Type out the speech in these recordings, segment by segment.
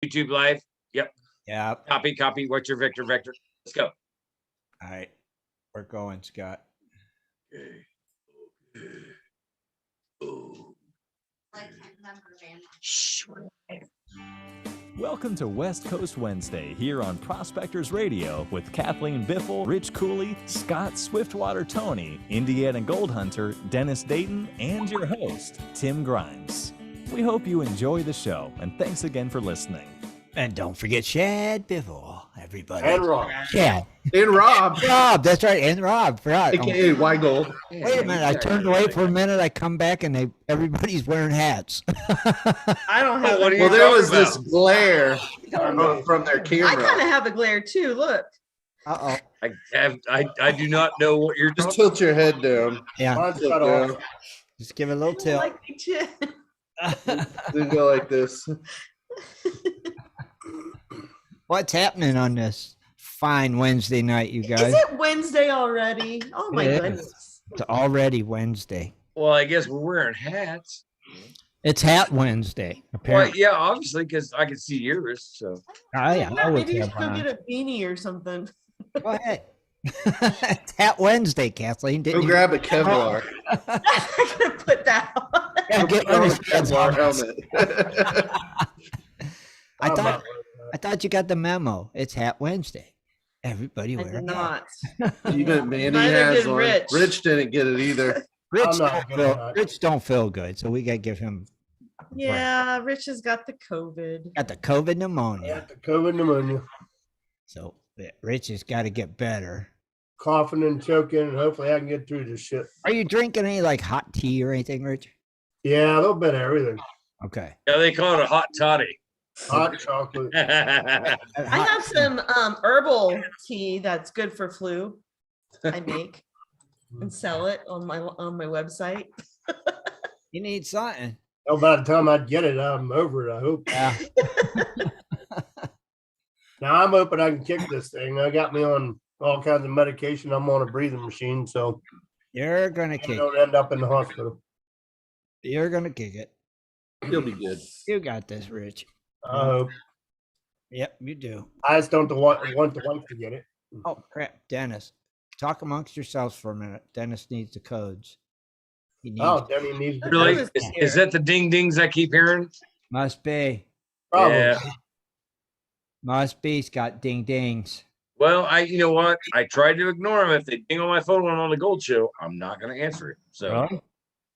YouTube live. Yep. Yeah. Copy. What's your vector? Let's go. All right. We're going, Scott. Okay. Welcome to West Coast Wednesday here on Prospectors Radio with Kathleen Biffle, Rich Cooley, Scott Swiftwater Tony, Indiana Gold Hunter, Dennis Dayton, and your host, Tim Grimes. We hope you enjoy the show, and thanks again for listening. And don't forget Shad Biffle, everybody. And Rob. Shad. And Rob. Rob, that's right. And Rob. Forgot. AKA White Gold. Wait a minute. I turned away for a minute. I come back and everybody's wearing hats. I don't have What are you Well, there was talking this glare from their I camera. kind of have a glare too. Look. Uh-oh. I do not know what you're Just talking. tilt your head down. Yeah. Mine's cut off. Just give it a little I tilt. like the chin. Then go like this. What's happening on this fine Wednesday night, you guys? Is it Wednesday already? Oh my It is. goodness. It's already Wednesday. Well, I guess we're wearing hats. It's Hat Wednesday, Well, apparently. yeah, obviously, because I can see yours. So Oh, yeah. I would Maybe you have should go on. get a beanie or something. Go ahead. It's Hat Wednesday, Kathleen. Go Didn't you? grab a Kevlar. I'm not gonna put that on. Yeah, get Throw one a of Shad's Kevlar helmets. helmet. I thought you got the memo. It's Hat Wednesday. Everybody I wear did a hat. not. Even Mandy Neither has did one. Rich. Rich didn't get it either. Rich don't feel good, so we gotta give him Yeah, Rich has got the COVID. got the COVID pneumonia. The COVID pneumonia, So Rich has got to get better. coughing and choking, and hopefully I can get through this shit. Are you drinking any like hot tea or anything, Rich? Yeah, a little bit of everything. Okay. yeah, they call it a hot toddy. Hot chocolate. I have some herbal tea that's good for flu. I make and sell it on my website. You need something. Oh, by the time I get it, I'm over it. I hope. Yeah. Now I'm hoping I can kick this thing. I got me on all kinds of medication. I'm on a breathing machine, so You're gonna I kick. don't end up in the hospital. You're gonna kick it. You'll be good. You got this, Rich. I hope. Yep, you do. I just don't want the wife to get it. Oh crap, Dennis. Talk amongst yourselves for a minute. Dennis needs the codes. He needs Oh, Denny needs to Really? Dennis Is that the ding dings I keep hearing? must be. Probably. Yeah. Must be. It's got ding dings. Well, you know what? I tried to ignore them. If they ding on my phone when I'm on the Gold Show, I'm not going to answer it. So Really?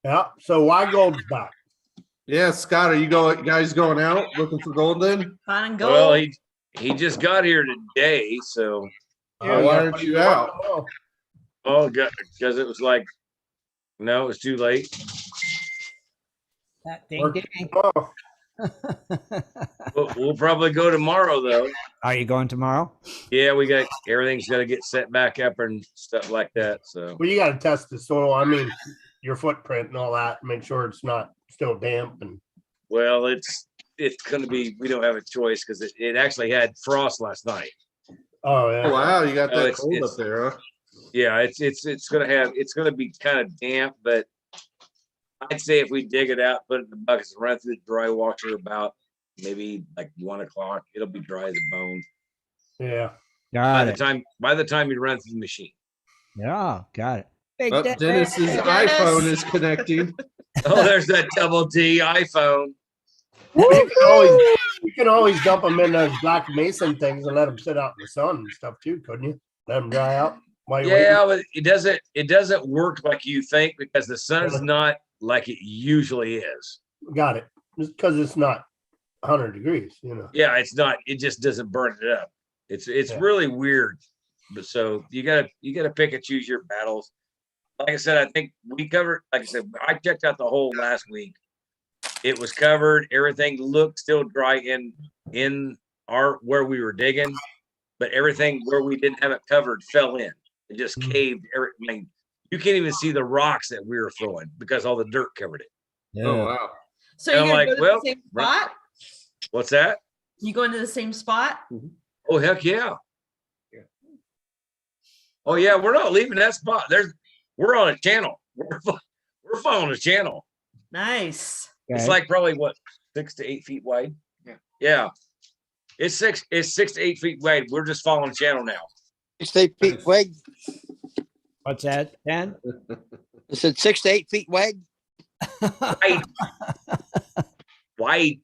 Yeah. So why Gold's back? Yeah, Scott, are you guys going out looking for gold then? Fine and gold. well, he just got here today. So Yeah, why aren't you out? oh, because it was like, no, it was too late. That ding ding. Oh, We'll probably go tomorrow though. Are you going tomorrow? Yeah, we got everything's got to get set back up and stuff like that. So well, you got to test the soil. I mean, your footprint and all that. Make sure it's not still damp. And well, it's going to be. We don't have a choice because it actually had frost last night. oh yeah. Oh, wow, you got Oh, that it's- cold it's- up there, huh? Yeah, it's gonna be kind of damp, but I'd say if we dig it out, put it in the buckets, and run through the dry washer about maybe like 1 o'clock, it'll be dry as a bone. Yeah. Got it. By the time you run through the machine. Yeah, got it. Big Oh, Dennis. Dennis's Dennis. iPhone is connecting. Oh, there's that double T iPhone. You can always dump them in those black mason things and let them sit out in the sun and stuff too, couldn't you? Let them dry out. While you're Yeah, but it doesn't work like you think because the sun's not like it usually is. waiting. Got it. Just because it's not 100 degrees, you know. Yeah, it's not. It just doesn't burn it up. It's Yeah. really weird. But so you gotta pick and choose your battles. Like I said, I think we covered. Like I said, I checked out the hole last week. It was covered. Everything looked still dry in our where we were digging, but everything where we didn't have it covered fell in. It just caved. I mean, you can't even see the rocks that we were throwing because all the dirt covered it. Yeah. Oh, wow. So you're I'm gonna like, go to well, the same right. spot? What's that? You going to the same spot? Oh heck yeah! Oh yeah, we're not leaving that spot. We're on a channel. We're following a channel. Nice. It's Okay. like probably what 6 to 8 feet wide. Yeah. It's 6 to 8 feet wide. We're just following the channel now. 6 to 8 feet wide. What's that, Dan? I said 6 to 8 feet wide. Wide. Wide.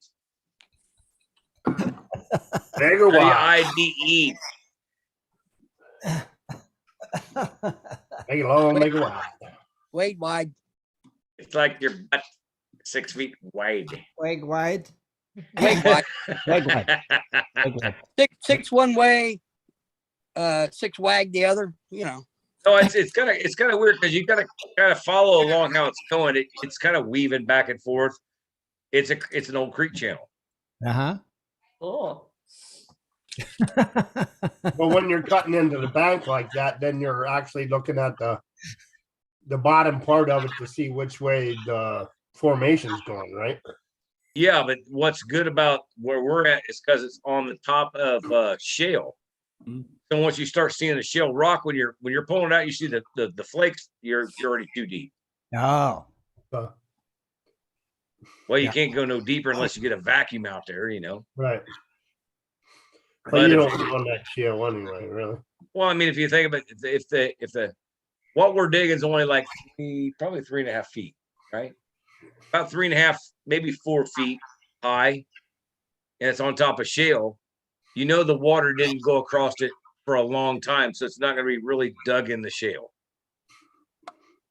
Big or wide? WIDE. Make it long, make it wide. Wide. It's like your butt 6 feet wide. Wag wide. Wide. Wag wide. Wag wide. Six one way, 6 wag the other. You know. No, it's kind of weird because you gotta kind of follow along how it's going. It's kind of weaving back and forth. It's an old creek channel. Uh-huh. Cool. But when you're cutting into the bank like that, then you're actually looking at the bottom part of it to see which way the formation's going, right? Yeah, but what's good about where we're at is because it's on the top of shale. So once you start seeing the shale rock, when you're pulling it out, you see the flakes. You're already too deep. Oh. Uh, Well, you can't go no deeper unless you get a vacuum out there, right. But But you if- don't want that shale anyway, really. Well, I mean, if you think about it, if the what we're digging is only like probably 3.5 feet, right? About 3.5, maybe 4 feet high, and it's on top of shale. The water didn't go across it for a long time, so it's not going to be really dug in the shale.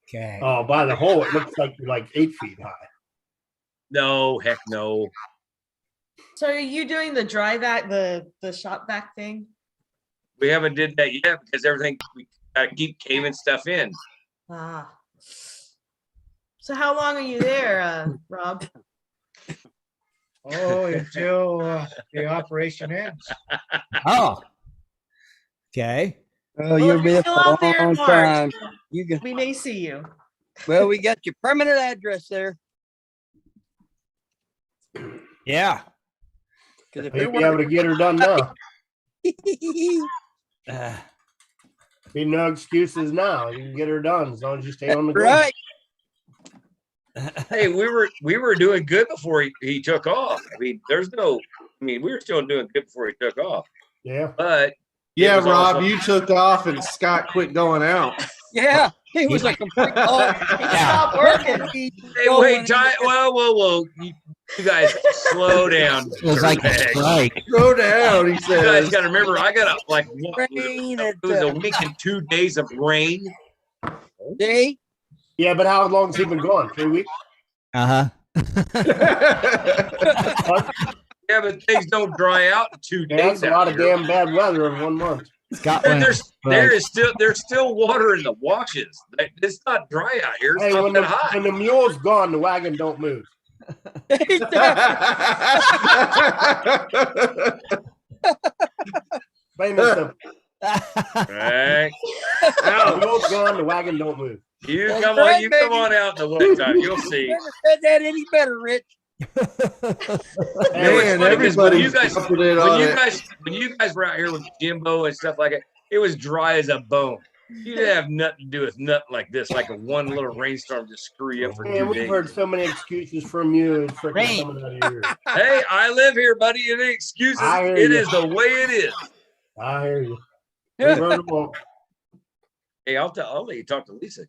Okay. Oh, by the hole, it looks like you're like 8 feet high. No, heck no. So are you doing the dry vac, the shop vac thing? We haven't did that yet because we got to keep caving stuff in. Ah. So how long are you there, Rob? Oh, until the operation ends. Oh. Okay. Oh, Well, you'll if be you're there still for out there a in long March, time. You can. we may see you. Well, we got your permanent address there. Yeah. Because if You'll be able to get her done now. Uh, Be no excuses now. You can get her done as long as you stay on the go. right. Hey, we were doing good before he took off. I mean, we were still doing good before he took off. Yeah. But Yeah, was Rob, also- you took off and Scott quit going out. Yeah. He was a complete. Oh, Stop working. Hey, wait, time. Whoa. You guys slow down. it was like a dirtbags. strike. Go down, he You guys says. got to remember, I got Rain it was a week and 2 days of rain. See? Yeah, but how long's he been gone? 3 weeks? Uh-huh. Yeah, but things don't dry out in 2 Yeah, days. that's a lot out of here. damn bad weather in 1 month. Scott And went. there's still water in the washes. It's not dry out here. It's Hey, not when that the, hot. when the mule's gone, the wagon don't move. Plain and simple. Right? The mule's gone, the wagon don't move. You That's come right, on, you come baby. on out in the wintertime. You'll see. Never said that any better, Rich. It was Man, funny 'cause when you everybody's guys- jumping in on it. When you guys were out here with Jimbo and stuff like it, it was dry as a bone. You didn't have nothing to do with nothing like this, like a one little rainstorm just screw you up for Man, 2 we've days. heard so many excuses from you. It's freaking Rain. coming out of your ears. Hey, I live here, buddy. It ain't excuses. I hear It you. is the way it is. I hear you. Yeah. We've heard 'em all. Hey, I'll let you talk to Lisa.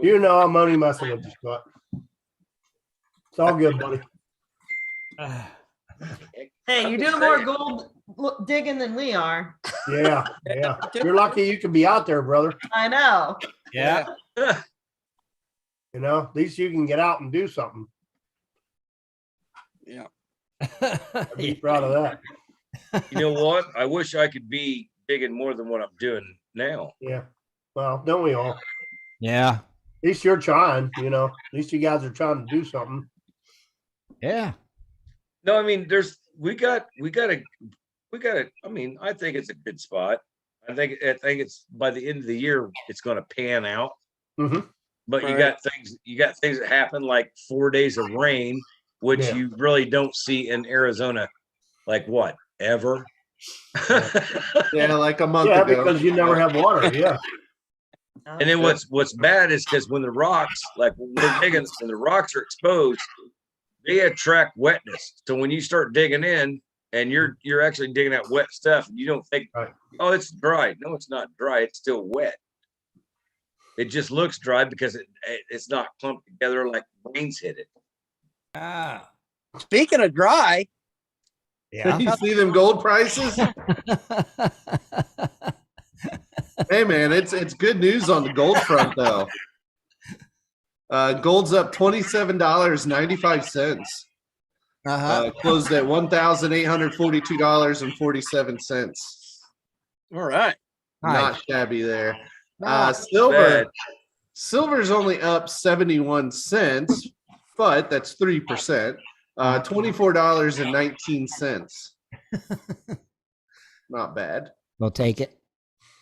You know I'm only messing with you, Scott. It's all good, buddy. Hey, I'm you're just doing more saying. gold digging than we are. Yeah, yeah. You're lucky you can be out there, brother. I know. Yeah. You know, at least you can get out and do something. Yeah. I'd be proud of that. You know what? I wish I could be digging more than what I'm doing now. Yeah. Well, don't we all? At Yeah. least you're trying, you know. At least you guys are trying to do something. Yeah. No, I mean, we got to. I mean, I think it's a good spot. I think it's by the end of the year, it's going to pan out. Mm-hmm. But you Right. got things that happen like 4 days of rain, which Yeah. you really don't see in Arizona. Like what? Ever? Yeah, like a month Yeah, ago. because you never have water. Yeah. And then what's bad is because when the rocks, like when we're digging, when the rocks are exposed, they attract wetness. So when you start digging in, and you're actually digging out wet stuff, and you don't think, Right. oh, it's dry. No, it's not dry. It's still wet. It just looks dry because it's not clumped together like rains hit it. Ah, Speaking of dry, yeah. You see them gold prices? Hey man, it's good news on the gold front though. Gold's up $27.95. Closed at $1,842.47. all right. Not shabby there. No, Silver. Bad. Silver's only up 71 cents, but that's 3%. $24.19. Not bad. we'll take it.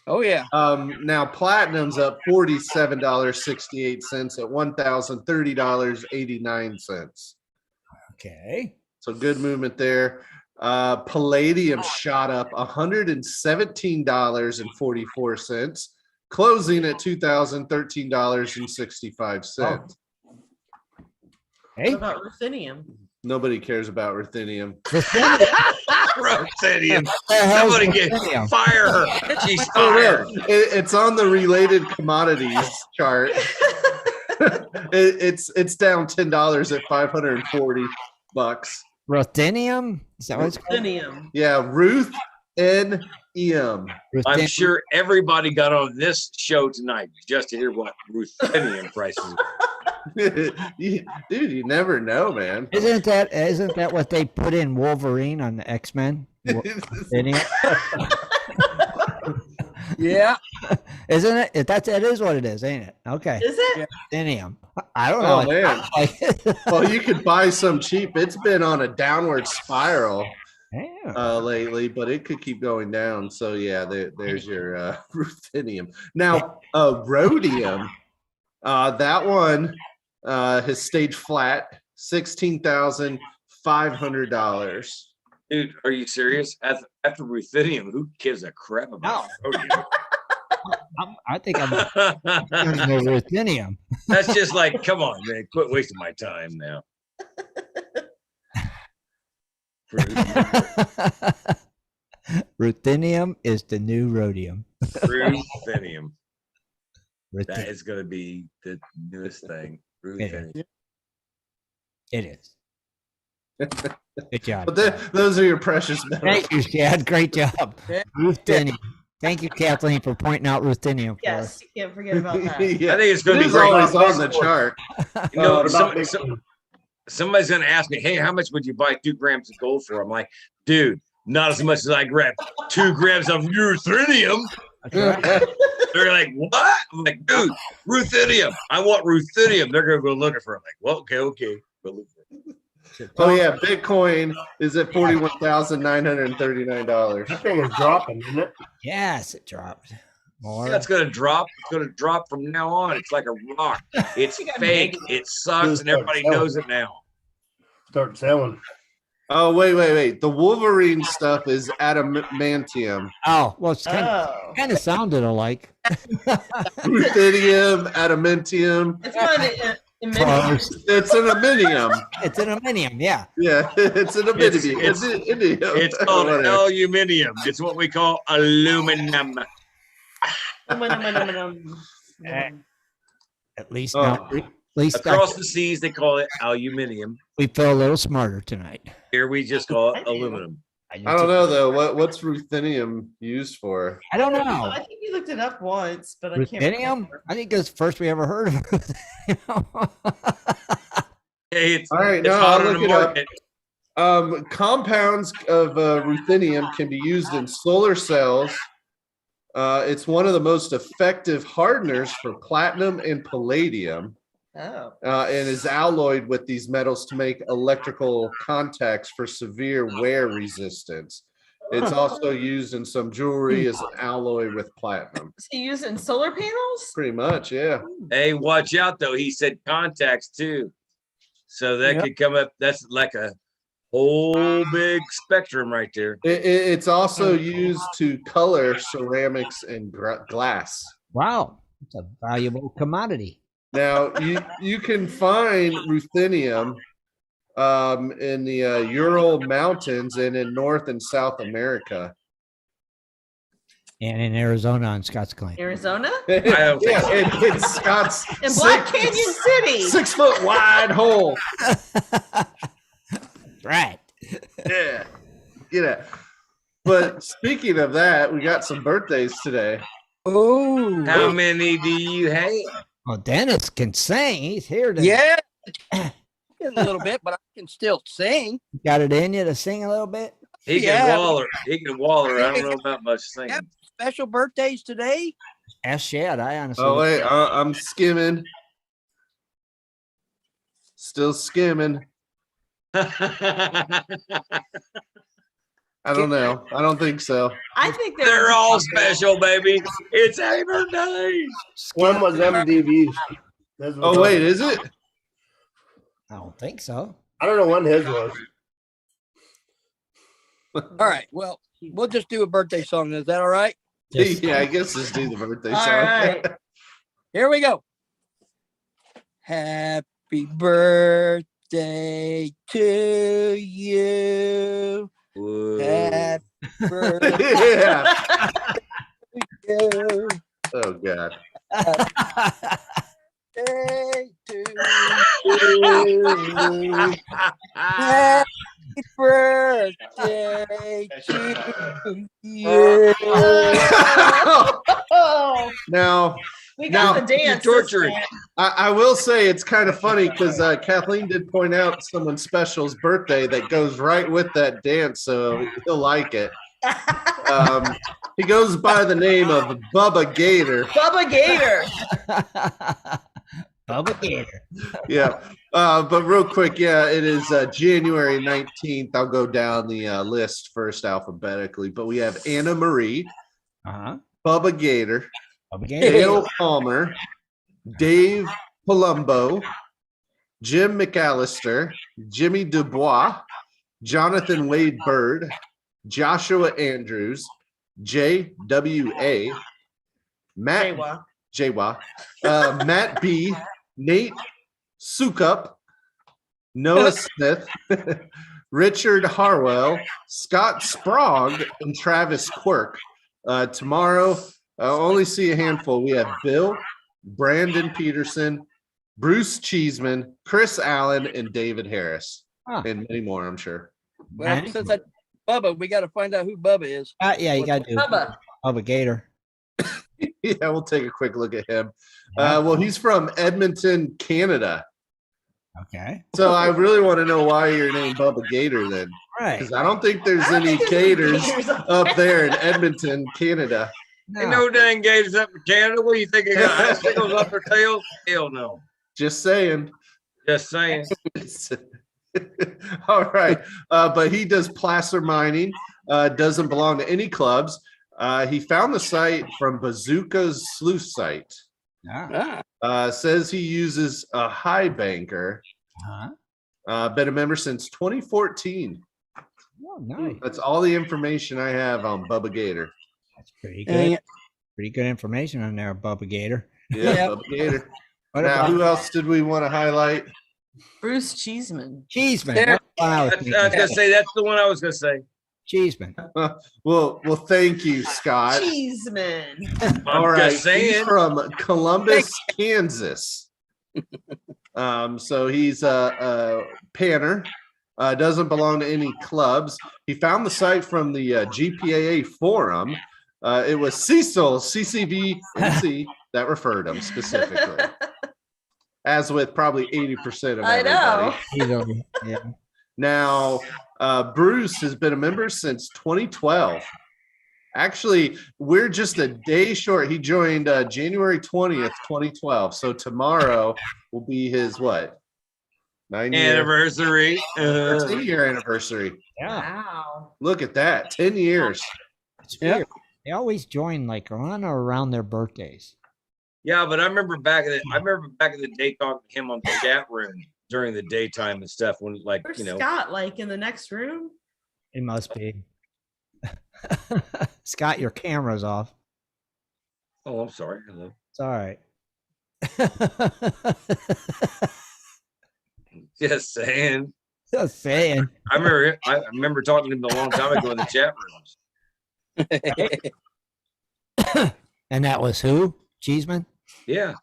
Oh yeah. Now platinum's up $47.68 at $1,030.89. Okay. So good movement there. Palladium shot up $117.44, closing at $2,013.65. Hey, What about ruthenium? Nobody cares about ruthenium. Ruthenium. Somebody get fire her. She's Oh, fired. no. It's on the related commodities chart. It's down $10 at $540. Ruthenium? Is that what it's called? Ruthenium. Yeah, Ruth N. Eum. I'm Ruthenium. sure everybody got on this show tonight just to hear what ruthenium prices are. Dude, you never know, man. Isn't that what they put in Wolverine on the X-Men? Ruthenium? Yeah. Isn't it? That is what it is, ain't it? Okay. Is it? Ruthenium. I don't know. Oh man. Well, you could buy some cheap. It's been on a downward spiral lately, but it could keep going down. So yeah, there's your ruthenium. Now, rhodium, that one has stayed flat, $16,500. Dude, are you serious? After ruthenium, who gives a crap about rhodium? I think I'm the ruthenium. That's just like, come on, man, quit wasting my time now. Ruthenium is the new rhodium. Ruthenium. That Ruthenium. is going to be the newest thing. Ruthenium. It is. Good job. But those are your precious metals. Thank you, Chad. Great job. Yeah. Ruthenium. Thank you, Kathleen, for pointing out ruthenium for Yes, us. you can't forget about that. Yeah. I think it's going It to be is great. always on the chart. You know, What about Bitcoin? somebody's going to ask me, hey, how much would you buy 2 grams of gold for? I'm like, dude, not as much as I grab 2 grams of ruthenium. That's right. They're like, what? I'm like, dude, ruthenium. I want ruthenium. They're going to go looking for it. I'm like, well, okay. Go look for it. Oh yeah, Bitcoin is at $41,939. That thing is dropping, isn't it? Yes, it dropped. More. Yeah, it's going to drop. It's going to drop from now on. It's like a rock. It's fake. It sucks, and everybody knows it now. Start selling. Oh wait. The Wolverine stuff is adamantium. Oh, well, it's kind of sounded alike. Ruthenium, adamantium. It's fun. Close. It's an aminium. It's an aluminium, yeah. Yeah, it's an aminium. It's- It's called Whatever. aluminium. It's what we call aluminum. At least Oh. now, at least Across the seas, they call it aluminium. we feel a little smarter tonight. Here we just call it I do. aluminum. I don't know though. What's ruthenium used for? I don't I know. think you looked it up once, but I can't Ruthenium? remember. I think that's the first we ever heard of ruthenium. Hey, it's, All right, it's no, hot I'll on look the it up. market. Compounds of ruthenium can be used in solar cells. It's one of the most effective hardeners for platinum and palladium, Oh. and is alloyed with these metals to make electrical contacts for severe wear resistance. It's also used in some jewelry as an alloy with platinum. Is he using solar panels? Pretty much, yeah. Hey, watch out though. He said contacts too. So that Yep. could come up. That's like a whole big spectrum right there. It's also used to color ceramics and glass. Wow, it's a valuable commodity. Now you can find ruthenium in the Ural Mountains and in North and South America. And in Arizona on Scott's claim. Arizona? I don't think so. It's Scott's In Black Canyon City. 6 foot wide hole. Right. Yeah. Get it. But speaking of that, we got some birthdays today. Oh, How many do you have? Well, Dennis can sing. He's here to yeah. A little bit, but I can still sing. got it in you to sing a little bit. He can Yeah. waller. He can waller. I don't know about much singing. Yep. Special birthdays today. Ask Shad. I honestly. Oh, wait. I'm skimming. Still skimming. I don't know. I don't think so. I think They're all special, baby. It's a birthday. When was MDV's? Oh, wait. Is it? I don't think so. I don't know when his was. All right. Well, we'll just do a birthday song. Is that all right? Just- Yeah, I guess just do the birthday All song. right. Here we go. Happy birthday to you. Whoa. Happy birthday Yeah. to you. Oh, God. Birthday to you. Happy birthday to you. Oh, Now, we got Now, the dance. you're torturing. I will say it's kind of funny because Kathleen did point out someone special's birthday that goes right with that dance, so he'll like it. He goes by the name of Bubba Gator. Bubba Gator. Bubba Gator. Yeah. But real quick, yeah, it is January 19th. I'll go down the list first alphabetically, but we have Anna Marie, Uh-huh. Bubba Gator, Bubba Gator. Dale Palmer, Dave Palumbo, Jim McAllister, Jimmy Dubois, Jonathan Wade Bird, Joshua Andrews, JWA, Matt Jaywa. Jaywa, Matt B, Nate Sukup, Noah Smith, Richard Harwell, Scott Sprague, and Travis Quirk. Tomorrow, I'll only see a handful. We have Bill, Brandon Peterson, Bruce Cheeseman, Chris Allen, and David Harris, Huh. and many more, I'm sure. Well, Nice. since I Bubba, we got to find out who Bubba is. Yeah, you got to do Bubba. Bubba Gator. Yeah, we'll take a quick look at him. Well, he's from Edmonton, Canada. Okay. So I really want to know why you're named Bubba Gator then, Right. because I don't think there's I don't any think there's any gators gators up there in Edmonton, Canada. Ain't no dang gators up in Canada. What do you think? They got icicles up their tails? Hell no. Just saying. Just saying. All right. But he does placer mining, doesn't belong to any clubs. He found the site from Bazooka's sleuth site. Ah. Says he uses a high banker. Uh-huh. Been a member since 2014. Oh, nice. That's all the information I have on Bubba Gator. That's pretty Dang good. it. Pretty good information on there, Bubba Gator. Yeah, Yeah. Bubba Gator. What Now, about who else did we want to highlight? Bruce Cheeseman. Cheeseman? There. That's the one I was I was thinking. gonna say that's the one I was gonna say. Cheeseman. Well, thank you, Scott. Cheeseman. I'm All right, just saying. he's from Columbus, Kansas. So he's a panner. Doesn't belong to any clubs. He found the site from the GPAA forum. It was Cecil CCVNC that referred him specifically, as with probably 80% of I everybody. know. He's over. Yeah. Now, Bruce has been a member since 2012. Actually, we're just a day short. He joined January 20th, 2012. So tomorrow will be his what? 9-year Anniversary. 10-year anniversary. Yeah. Wow. Look at that. 10 years. It's Yeah. weird. They always join like on or around their birthdays. Yeah, but I remember back in the day talking to him on the chat room during the daytime and stuff when like Where's you know Scott? Like in the next room? It must be. Scott, your camera's off. oh I'm sorry. Hello. It's all right. Just saying. Just saying. I remember talking to him a long time ago in the chat rooms. And that was who? Cheeseman? Yeah.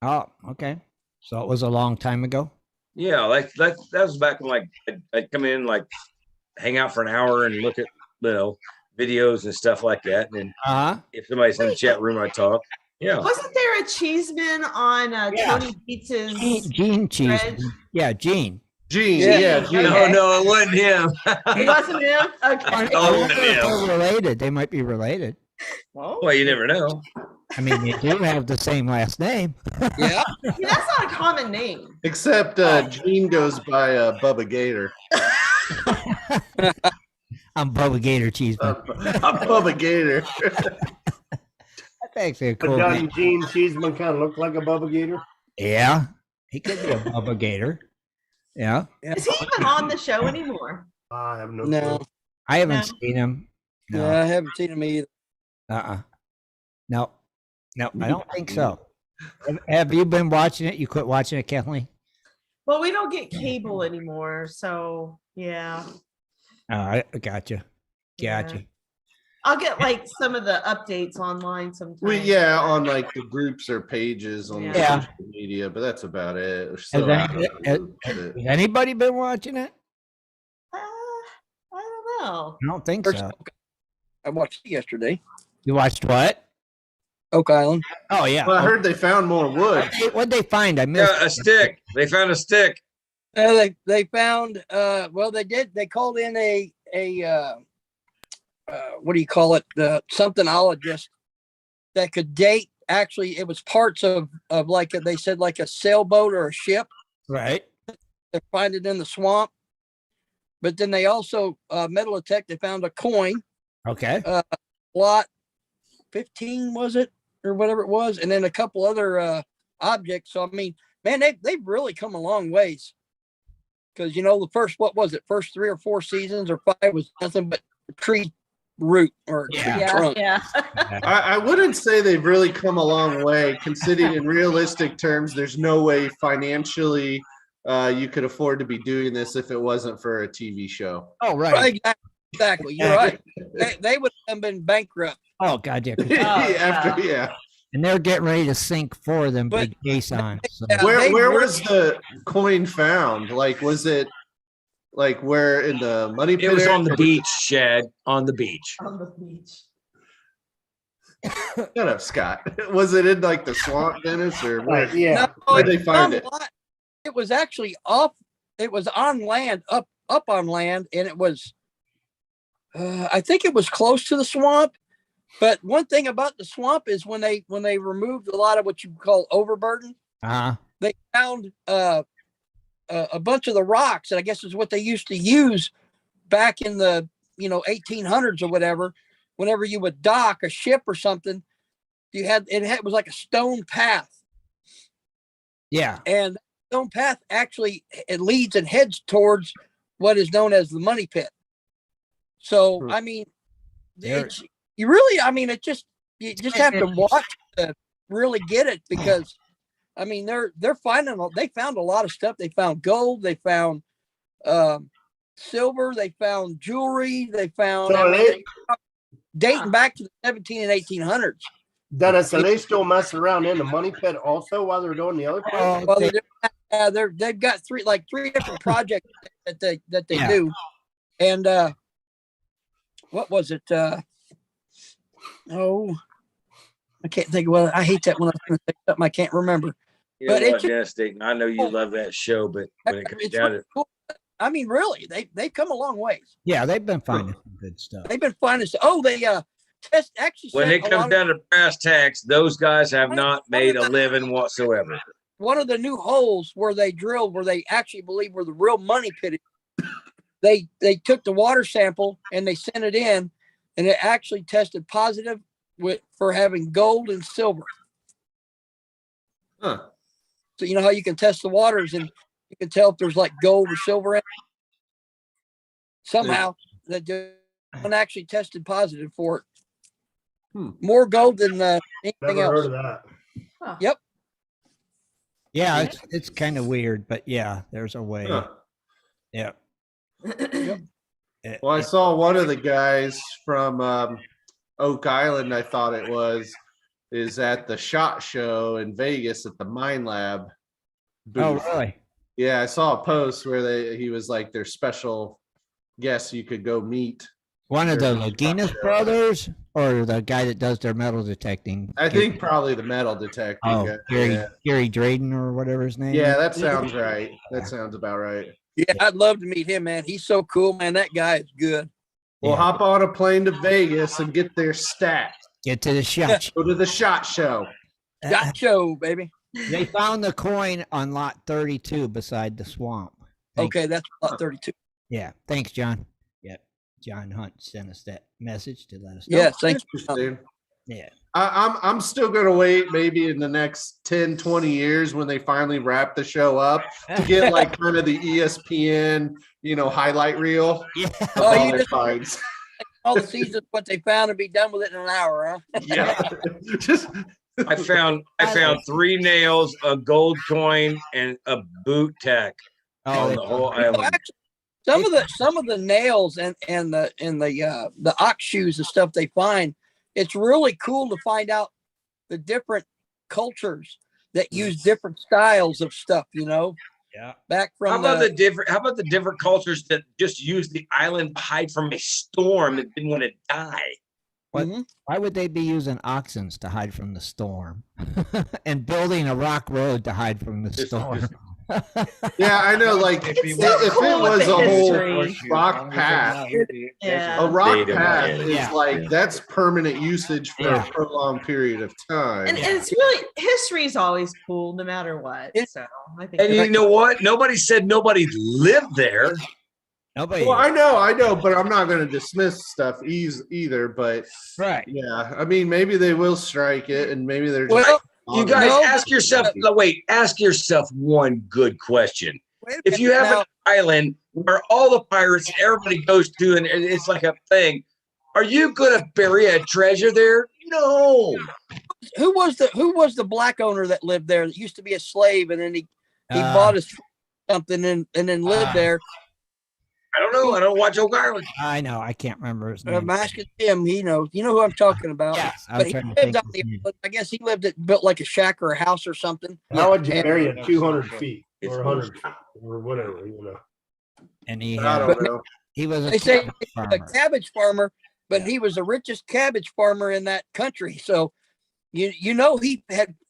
Oh, okay. So it was a long time ago. Yeah, like that was back when like I'd come in, like hang out for an hour and look at videos and stuff like that. And then if somebody's in the chat room, I talk. Yeah. Wasn't there a Cheeseman on Tony Beats's Gene Cheeseman? Yeah, Gene. Gene, Yeah. Gene. No, it wasn't him. It wasn't him? Okay. I wonder if they're related. They might be related. Well, you never know. I mean, you do have the same last name. Yeah. See, that's not a common name. Except Gene goes by Bubba Gator. I'm Bubba Gator Cheeseman. I'm Bubba Gator. That's actually a But cool doesn't name. Gene Cheeseman kind of look like a Bubba Gator? Yeah, he could be a Bubba Gator. Yeah, Is he even on the show anymore? I have no No. clue. I haven't seen him. No. Yeah, I haven't seen him either. No, I don't think so. Have you been watching it? You quit watching it, Kathleen? Well, we don't get cable anymore, so yeah. I gotcha. Yeah. I'll get like some of the updates online sometimes. On like the groups or pages on the Yeah. social media, but that's about it. We're Has, still out any- of the has- groups, but- has anybody been watching it? I don't know. I don't think First, so. I watched it yesterday. You watched what? Oak Island. Oh yeah. Well, I heard they found more wood. What'd they find? I missed Yeah, a stick. They found a stick. They found they called in a what do you call it, somethinologist that could date. Actually, it was parts of like they said, like a sailboat or a ship. Right. They find it in the swamp, but then they also metal detect. They found a coin, Okay. lot 15 was it, or whatever it was, and then a couple other objects. So I mean, man, they've really come a long ways. Because the first 3 or 4 seasons or 5 was nothing but tree root or tree trunk. Yeah. I wouldn't say they've really come a long way, considering in realistic terms, there's no way financially you could afford to be doing this if it wasn't for a TV show. Oh right. Exactly. You're right. They would have been bankrupt. Oh god, yeah. Yeah. And they're getting ready to sink 4 of them But- big Jason. So. Yeah. Where they where really- was the coin found? Like, was it like where in the money pit? It was on area? the beach, Shad. On the beach. On the beach. Shut up, Scott. Was it in like the swamp, Dennis, or where? Right, yeah. Where'd they it's find on it? lot. It was actually it was on land, up on land, and it was I think it was close to the swamp. But one thing about the swamp is when they removed a lot of what you call overburden, they found a bunch of the rocks, and I guess is what they used to use back in the 1800s or whatever. Whenever you would dock a ship or something, it was like a stone path, Yeah. and stone path actually it leads and heads towards what is known as the money pit. So I mean, it's, you really, I mean, you just have to watch to really get it, because I mean they found a lot of stuff. They found gold, they found silver, they found jewelry, they found dating back to the 17 and 1800s. Dennis, are they still messing around in the money pit also while they're doing the other part? Well, they've got three different projects that they do, and what was it? I can't think. Well, I hate that when I'm going to say something I can't remember. You But know it's what, Dennis Dayton, I know you love that show, but when it comes It's down really to cool. I mean, really, they've come a long ways. Yeah, they've been finding some good stuff. They've been finding. They test actually. when sent it a comes lot down to brass tacks, those guys have not made a living whatsoever. one of the new holes where they drilled, where they actually believe where the real money pit is. They took the water sample and they sent it in, and it actually tested positive for having gold and silver. Huh. So you know how you can test the waters and you can tell if there's like gold or silver in it? Somehow that one actually tested positive for it. More gold than anything Never else. heard of that. Yep. Yeah, it's kind of weird, but yeah, there's a way. Huh. Yeah. Well, I saw one of the guys from Oak Island, I thought it was, is at the SHOT Show in Vegas at the Mine Lab booth. Oh, really? Yeah, I saw a post where he was like their special guest you could go meet. One of the Laginas brothers, or the guy that does their metal detecting? I think probably the metal detector. Oh, Gary Drayden or whatever his name. Yeah, is. that sounds right. That sounds about right. Yeah, I'd love to meet him, man. He's so cool, man. That guy is good. We'll hop on a plane to Vegas and get there stacked. Get to the SHOT. Go to the SHOT Show. SHOT Show, baby. They found the coin on lot 32 beside the swamp. Okay, that's lot 32. Yeah, thanks, John. Yep, John Hunt sent us that message to let us know. Yeah, thanks. Interesting. Yeah. I'm still going to wait maybe in the next 10, 20 years when they finally wrap the show up to get like kind of the ESPN, highlight reel. Yeah. Oh, you just all the seasons, what they found, and be done with it in an hour, huh? Yeah. Just I found 3 nails, a gold coin, and a boot tack on the whole island. Actually, some of the nails and the ox shoes and stuff they find, it's really cool to find out the different cultures that use different styles of stuff, Yeah. Back from how about the different cultures that just use the island to hide from a storm that didn't want to die? Why would they be using oxen to hide from the storm and building a rock road to hide from the storm? Yeah, I know. Like, if it was a whole rock path, Yeah. a rock path is like that's permanent usage for a prolonged period of time. And it's really, history is always cool no matter what. So I think. And you know what? Nobody said nobody lived there. Nobody. Well, I know, but I'm not going to dismiss stuff either. But right, yeah, I mean, maybe they will strike it, and maybe they're just. Well, you guys ask yourself one good question. If you have an island where all the pirates, everybody goes to, and it's like a thing, are you going to bury a treasure there? No. Who was the black owner that lived there that used to be a slave, and then he bought us something and then lived there? I don't know. I don't watch Oak Island. I know. I can't remember his name. I'm asking him. He knows. You know who I'm talking about. Yes, but he lived on I guess he built like a shack or a house or something. How would you bury it 200 feet or 100 feet or whatever, And he I don't know. He was They say he was a cabbage farmer, but he was the richest cabbage farmer in that country. So he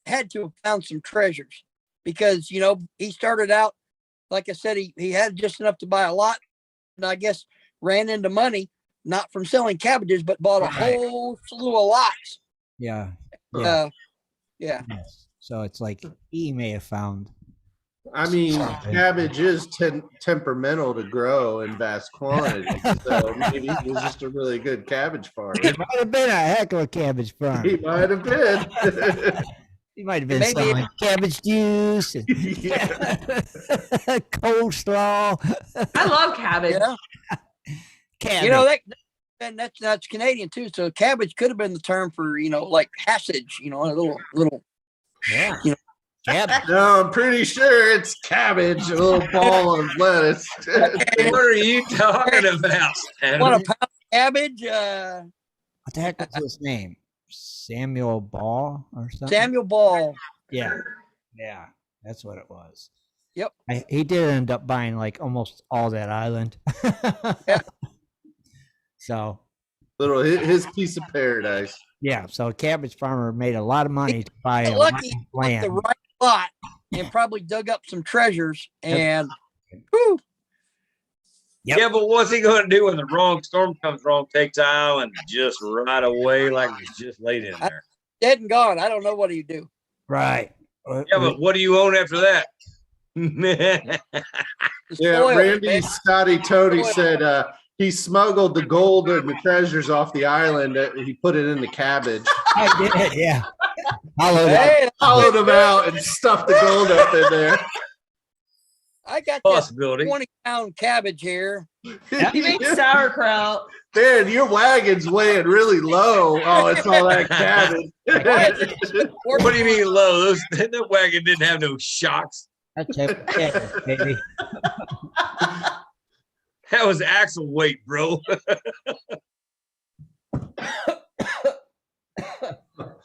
had to have found some treasures because he started out, like I said, he had just enough to buy a lot. And I guess ran into money, not from selling cabbages, but bought a whole slew of lots. Yeah. Yeah. Yes. So it's like he may have found. I mean, cabbage is temperamental to grow in vast quantities. So maybe he was just a really good cabbage farmer. He might have been a heck of a cabbage farmer. He might have been. He might have been selling cabbage juice and coleslaw. I love cabbage. Cabbage. That's Canadian too. So cabbage could have been the term for like passage. A little. Yeah. Cabbage. No, I'm pretty sure it's cabbage. A little ball of lettuce. What are you talking about? Want a pound of cabbage? What the heck was his name? Samuel Ball or something? Samuel Ball. Yeah, that's what it was. Yep. He did end up buying like almost all that island. Yeah. So little his piece of paradise. Yeah, so a cabbage farmer made a lot of money to buy a lucky land. The right lot and probably dug up some treasures and whew. Yep. Yeah, but what's he going to do when the wrong storm comes wrong, takes the island just right away like it's just laid in there? Dead and gone. I don't know what do you do. Right. Yeah, but what do you own after that? Yeah, Randy Scotty Tony said he smuggled the gold and the treasures off the island. He put it in the cabbage. I did, yeah. Hollowed them out and stuffed the gold up in there. I got possibility. 20-pound cabbage here. He makes sauerkraut. Man, your wagon's weighing really low. Oh, it's all that cabbage. What do you mean low? That wagon didn't have no shocks. That's it, baby. That was axle weight, bro.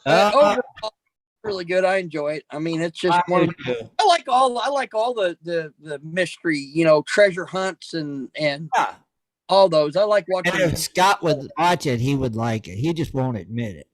Overall, really good. I enjoy it. I mean, it's just I like all the mystery, you know, treasure hunts and all those. I like watching. And if Scott would watch it, he would like it. He just won't admit it.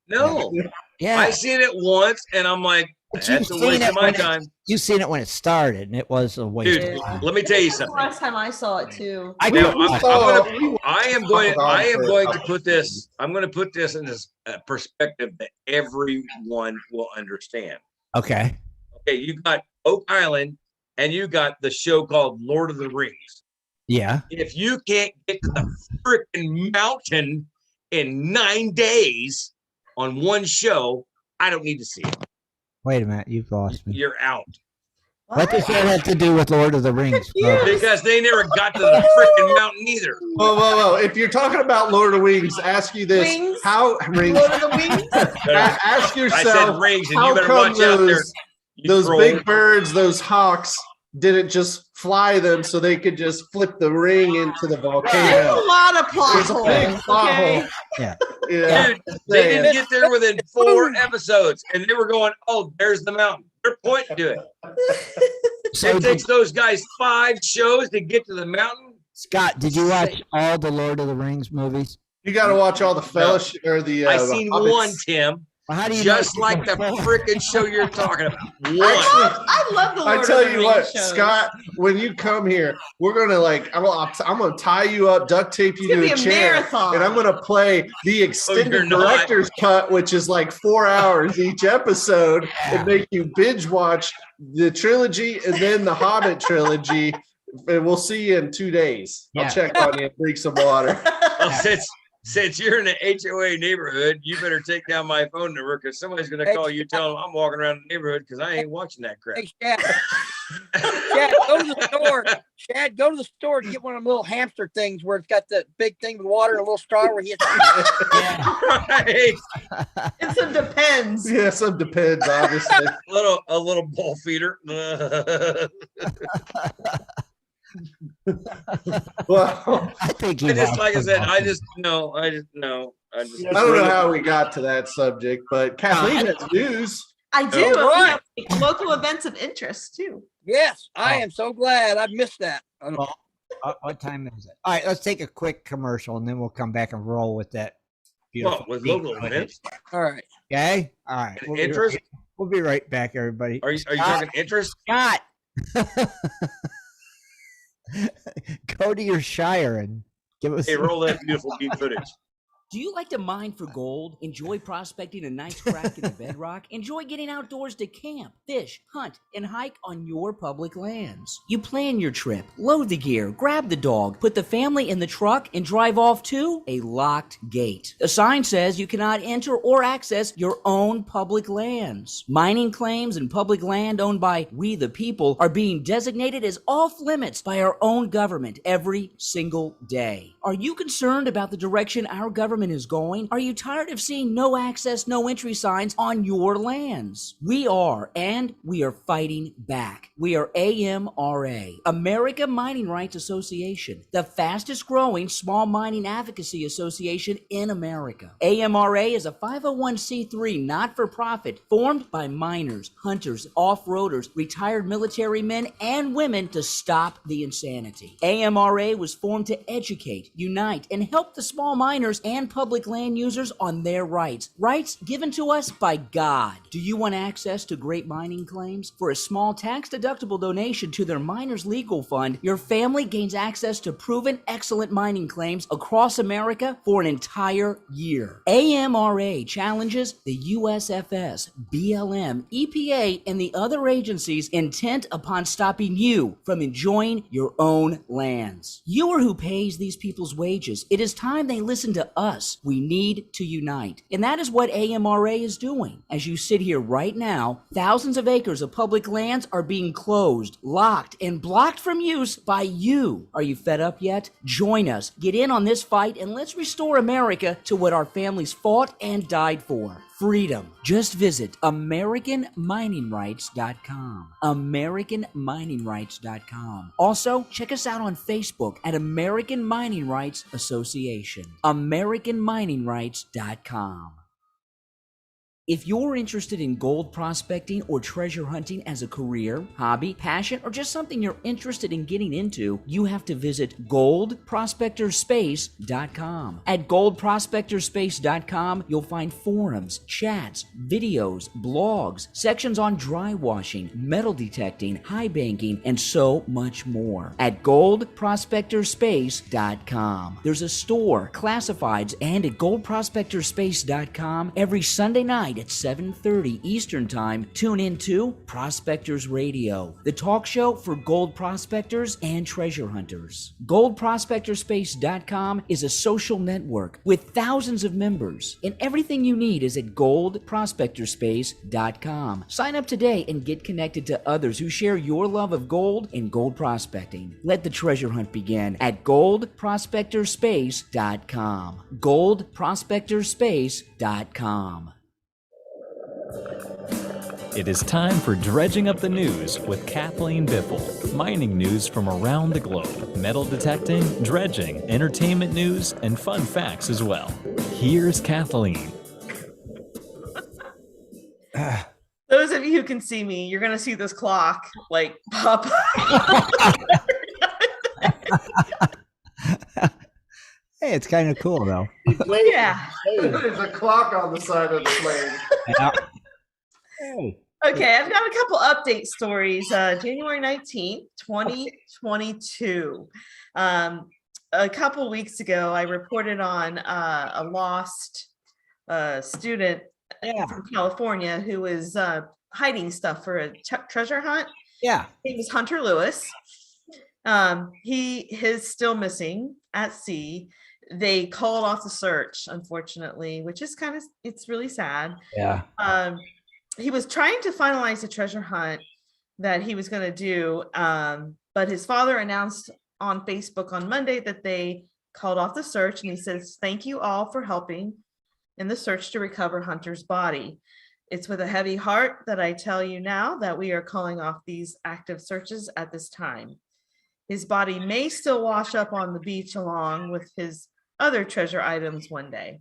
No. Yeah. I seen it once and I'm like, that's a waste of my time. You've seen it when it started, and it was a waste. Dude, let me tell you something. Last time I saw it too. I am going to put this. I'm going to put this in this perspective that everyone will understand. Okay. Okay, you got Oak Island, and you got the show called Lord of the Rings. Yeah. If you can't get to the freaking mountain in 9 days on one show, I don't need to see it. Wait a minute, you've lost me. You're out. What does that have to do with Lord of the Rings? Because they never got to the freaking mountain either. Whoa. If you're talking about Lord of the Rings, ask you this. Wings? How rings? Lord of the Wings? Ask yourself, I said rings, and how you better come watch out there. those big birds, those hawks, didn't just fly them so they could just flip the ring into the volcano? There's a lot of plot There's a big holes. plot Okay? hole. Yeah. Dude, they didn't get there within 4 episodes, and they were going, "Oh, there's the mountain." They're pointing to it. So It takes those guys 5 shows to get to the mountain. Scott, did you watch all the Lord of the Rings movies? You got to watch all the Fellowship or the. I seen Hobbits. one, Tim. Well, how do you Just know- like the freaking show you're talking about. One. I love the Lord I tell of the you Rings what, shows. Scott, when you come here, we're gonna I'm gonna tie you up, duct tape you It's gonna to a be a chair, marathon. and I'm gonna play the you're extended not. director's cut, which is like 4 hours each episode, and make you binge watch the trilogy and then the Hobbit trilogy. And we'll see you in 2 days. Yeah. I'll check on you and drink some water. Well, since you're in the HOA neighborhood, you better take down my phone number because somebody's going to call you, tell them I'm walking around the neighborhood because I ain't watching that crap. Hey, Chad. Chad, go to the store. Chad, go to the store and get one of them little hamster things where it's got the big thing with water and a little straw where you. Right. It depends. Yeah, some depends, obviously. A little ball feeder. Well, I think you I just, have like I some said, I options. just know. I don't know how we got to that subject, but Kathleen has news. I do. Oh, right. We have local events of interest too. Yes, I am so glad I missed that. What time is it? All right, let's take a quick commercial, and then we'll come back and roll with that. Beautiful What, with beat local footage. events? All right. Okay. All right. Interest? We'll be right back, everybody. Are you talking interest? Scott? Go to your shire and give us. Hey, roll that beautiful beat footage. Do you like to mine for gold? Enjoy prospecting a nice crack in the bedrock? Enjoy getting outdoors to camp, fish, hunt, and hike on your public lands? You plan your trip, load the gear, grab the dog, put the family in the truck, and drive off to a locked gate. A sign says you cannot enter or access your own public lands. Mining claims and public land owned by we the people are being designated as off limits by our own government every single day. Are you concerned about the direction our government is going? Are you tired of seeing no access, no entry signs on your lands? We are, and we are fighting back. We are AMRA, America Mining Rights Association, the fastest growing small mining advocacy association in America. AMRA is a 501c3 not-for-profit formed by miners, hunters, off-roaders, retired military men and women to stop the insanity. AMRA was formed to educate, unite, and help the small miners and public land users on their rights given to us by God. Do you want access to great mining claims? For a small tax-deductible donation to their miners' legal fund, your family gains access to proven excellent mining claims across America for an entire year. AMRA challenges the USFS, BLM, EPA, and the other agencies intent upon stopping you from enjoying your own lands. You are who pays these people's wages. It is time they listen to us. We need to unite. And that is what AMRA is doing. As you sit here right now, thousands of acres of public lands are being closed, locked, and blocked from use by you. Are you fed up yet? Join us. Get in on this fight and let's restore America to what our families fought and died for. freedom. Just visit AmericanMiningRights.com. AmericanMiningRights.com. Also, check us out on Facebook at American Mining Rights Association. AmericanMiningRights.com. If you're interested in gold prospecting or treasure hunting as a career, hobby, passion, or just something you're interested in getting into, you have to visit goldprospectorspace.com. At goldprospectorspace.com, you'll find forums, chats, videos, blogs, sections on dry washing, metal detecting, high banking, and so much more. At goldprospectorspace.com. There's a store, classifieds, and at goldprospectorspace.com every Sunday night at 7:30 Eastern Time. Tune in to Prospectors Radio, the talk show for gold prospectors and treasure hunters. GoldProspectorspace.com is a social network with thousands of members, and everything you need is at GoldProspectorspace.com. Sign up today and get connected to others who share your love of gold and gold prospecting. Let the treasure hunt begin at GoldProspectorspace.com. GoldProspectorspace.com. It is time for Dredging Up the News with Kathleen Biffle. Mining news from around the globe, metal detecting, dredging, entertainment news, and fun facts as well. Here's Kathleen. Those of you who can see me, you're going to see this clock like pop. Hey, it's kind of cool though. Yeah. There's a clock on the side of the plane. Yeah. Hey. Okay, I've got a couple update stories. January 19th, 2022. A couple weeks ago, I reported on a lost student from California who was hiding stuff for a treasure hunt. Yeah. His name was Hunter Lewis. He is still missing at sea. They called off the search, unfortunately, which is it's really sad. Yeah. He was trying to finalize a treasure hunt that he was going to do, but his father announced on Facebook on Monday that they called off the search, and he says, "Thank you all for helping in the search to recover Hunter's body. It's with a heavy heart that I tell you now that we are calling off these active searches at this time. His body may still wash up on the beach along with his other treasure items one day."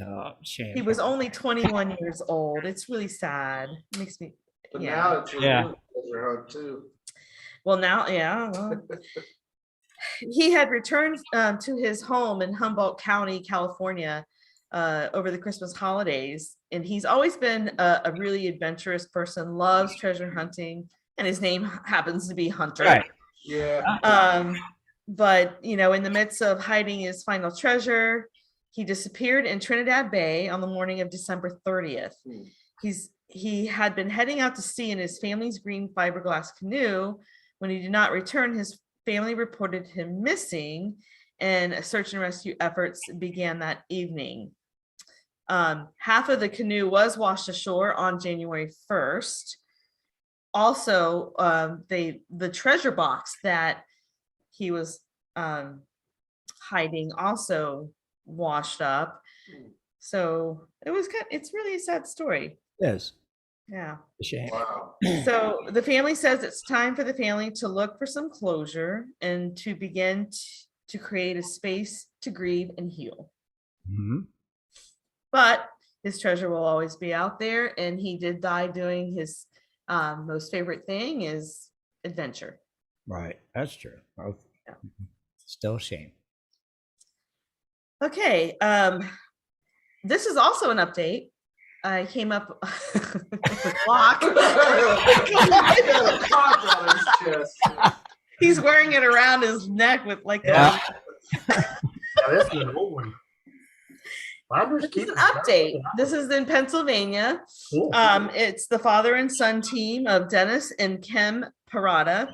Oh, shame. He was only 21 years old. It's really sad. It makes me, But yeah. now it's a Yeah. real treasure hunt too. Well, now, yeah. Well, he had returned to his home in Humboldt County, California, over the Christmas holidays. And he's always been a really adventurous person, loves treasure hunting, and his name happens to be Hunter. Right. Yeah. But, in the midst of hiding his final treasure, he disappeared in Trinidad Bay on the morning of December 30th. He had been heading out to sea in his family's green fiberglass canoe. When he did not return, his family reported him missing, and search and rescue efforts began that evening. Half of the canoe was washed ashore on January 1st. Also, the treasure box that he was hiding also washed up. So it's really a sad story. Yes. Yeah. A shame. Wow. So the family says it's time for the family to look for some closure and to begin to create a space to grieve and heal. Mm-hmm. But his treasure will always be out there, and he did die doing his most favorite thing is adventure. Right. That's true. Oh, Yeah. Still a shame. Okay. This is also an update. I came up with a clock. He's wearing it around his neck with like Yeah, this is an old one. This is an update. This is in Pennsylvania. Cool. It's the father and son team of Dennis and Kim Parada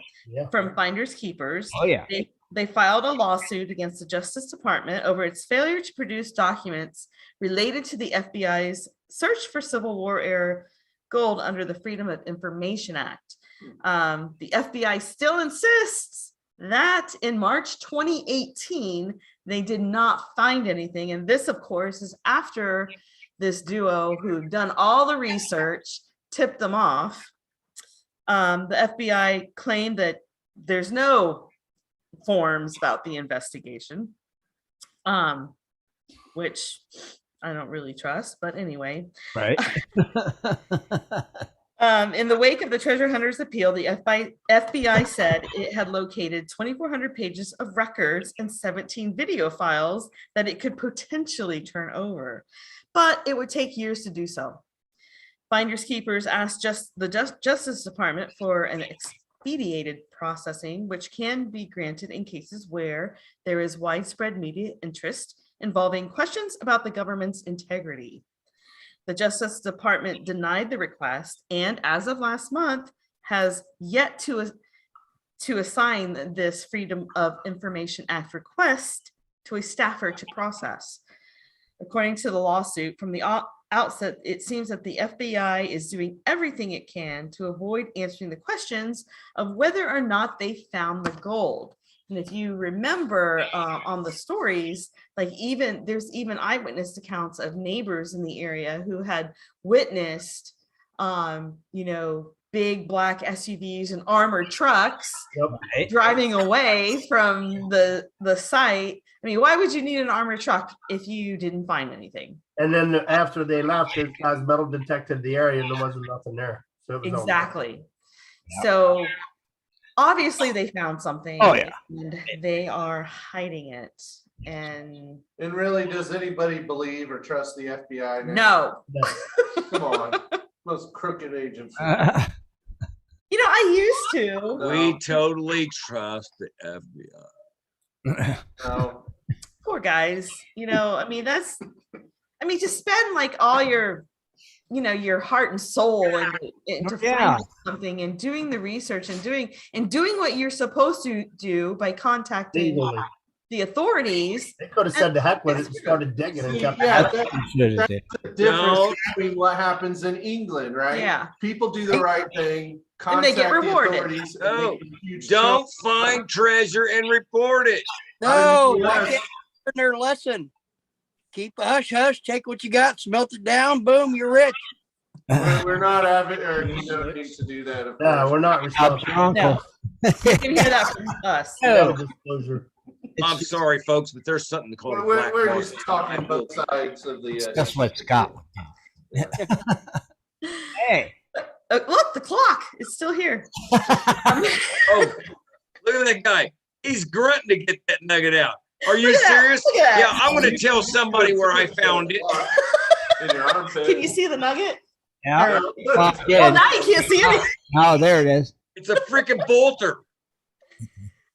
from Finders Keepers. Oh, yeah. They filed a lawsuit against the Justice Department over its failure to produce documents related to the FBI's search for Civil War era gold under the Freedom of Information Act. The FBI still insists that in March 2018, they did not find anything. And this, of course, is after this duo who've done all the research tipped them off. The FBI claimed that there's no forms about the investigation, which I don't really trust, but anyway. Right. In the wake of the treasure hunters' appeal, the FBI said it had located 2,400 pages of records and 17 video files that it could potentially turn over, but it would take years to do so. Finders keepers asked the Justice Department for an expedited processing, which can be granted in cases where there is widespread media interest involving questions about the government's integrity. The Justice Department denied the request, and as of last month, has yet to assign this Freedom of Information Act request to a staffer to process. According to the lawsuit, from the outset, it seems that the FBI is doing everything it can to avoid answering the questions of whether or not they found the gold. And if you remember on the stories, like there's even eyewitness accounts of neighbors in the area who had witnessed, big black SUVs and armored trucks driving away from the site. I mean, why would you need an armored truck if you didn't find anything? And then after they left, those guys metal detected the area and there wasn't nothing there. So it was exactly. So obviously they found something. Oh yeah. And they are hiding it. And really, does anybody believe or trust the FBI now? No. Come on. Most crooked agency. I used to. We totally trust the FBI. No. Poor guys. To spend like all your heart and soul into finding something and doing the research and doing what you're supposed to do by contacting the authorities. They could have said the heck with it and started digging and kept that's the difference between what happens in England, right? Yeah. People do the right thing, and they get rewarded. Don't find treasure and report it. No, they can't learn their lesson. Keep a hush hush, take what you got, smelt it down, boom, you're rich. We're not you don't need to do that. No, we're not responsible. No. You can hear that from us. I'm sorry, folks, but there's something called we're just talking both sides of the. That's what Scott. Hey, look, the clock is still here. Oh, look at that guy. He's grunting to get that nugget out. Are you serious? Yeah, I'm going to tell somebody where I found it. In your armpit. Can you see the nugget? yeah. Oh, now you can't see it. Oh, there it is. It's a freaking bolter.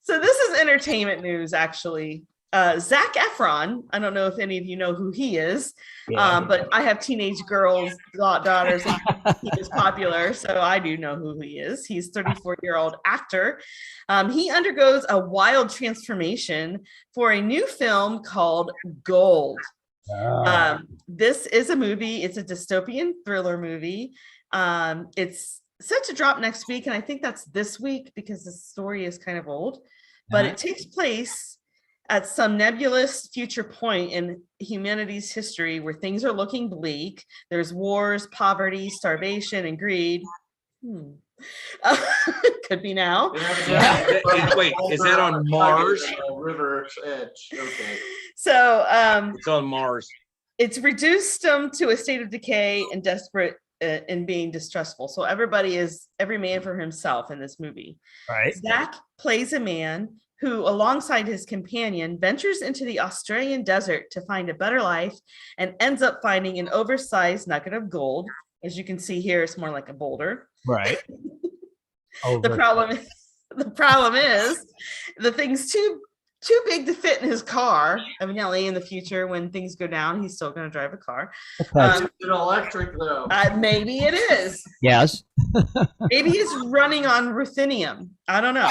So this is entertainment news, actually. Zac Efron, I don't know if any of you know who he is, but I have teenage girls, daughters, and he is popular, so I do know who he is. He's a 34-year-old actor. He undergoes a wild transformation for a new film called Gold. This is a movie. It's a dystopian thriller movie. It's set to drop next week, and I think that's this week because the story is kind of old, but it takes place at some nebulous future point in humanity's history where things are looking bleak. There's wars, poverty, starvation, and greed. Could be now. Wait, is that on Mars? River's Edge. Okay. So it's on Mars. It's reduced to a state of decay and desperate and being distrustful. So every man for himself in this movie. Right. Zac plays a man who, alongside his companion, ventures into the Australian desert to find a better life and ends up finding an oversized nugget of gold. As you can see here, it's more like a boulder. Right. The problem is the thing's too big to fit in his car. Evidently, in the future, when things go down, he's still going to drive a car. It's an electric, though. Maybe it is. Yes. Maybe it's running on ruthenium. I don't know.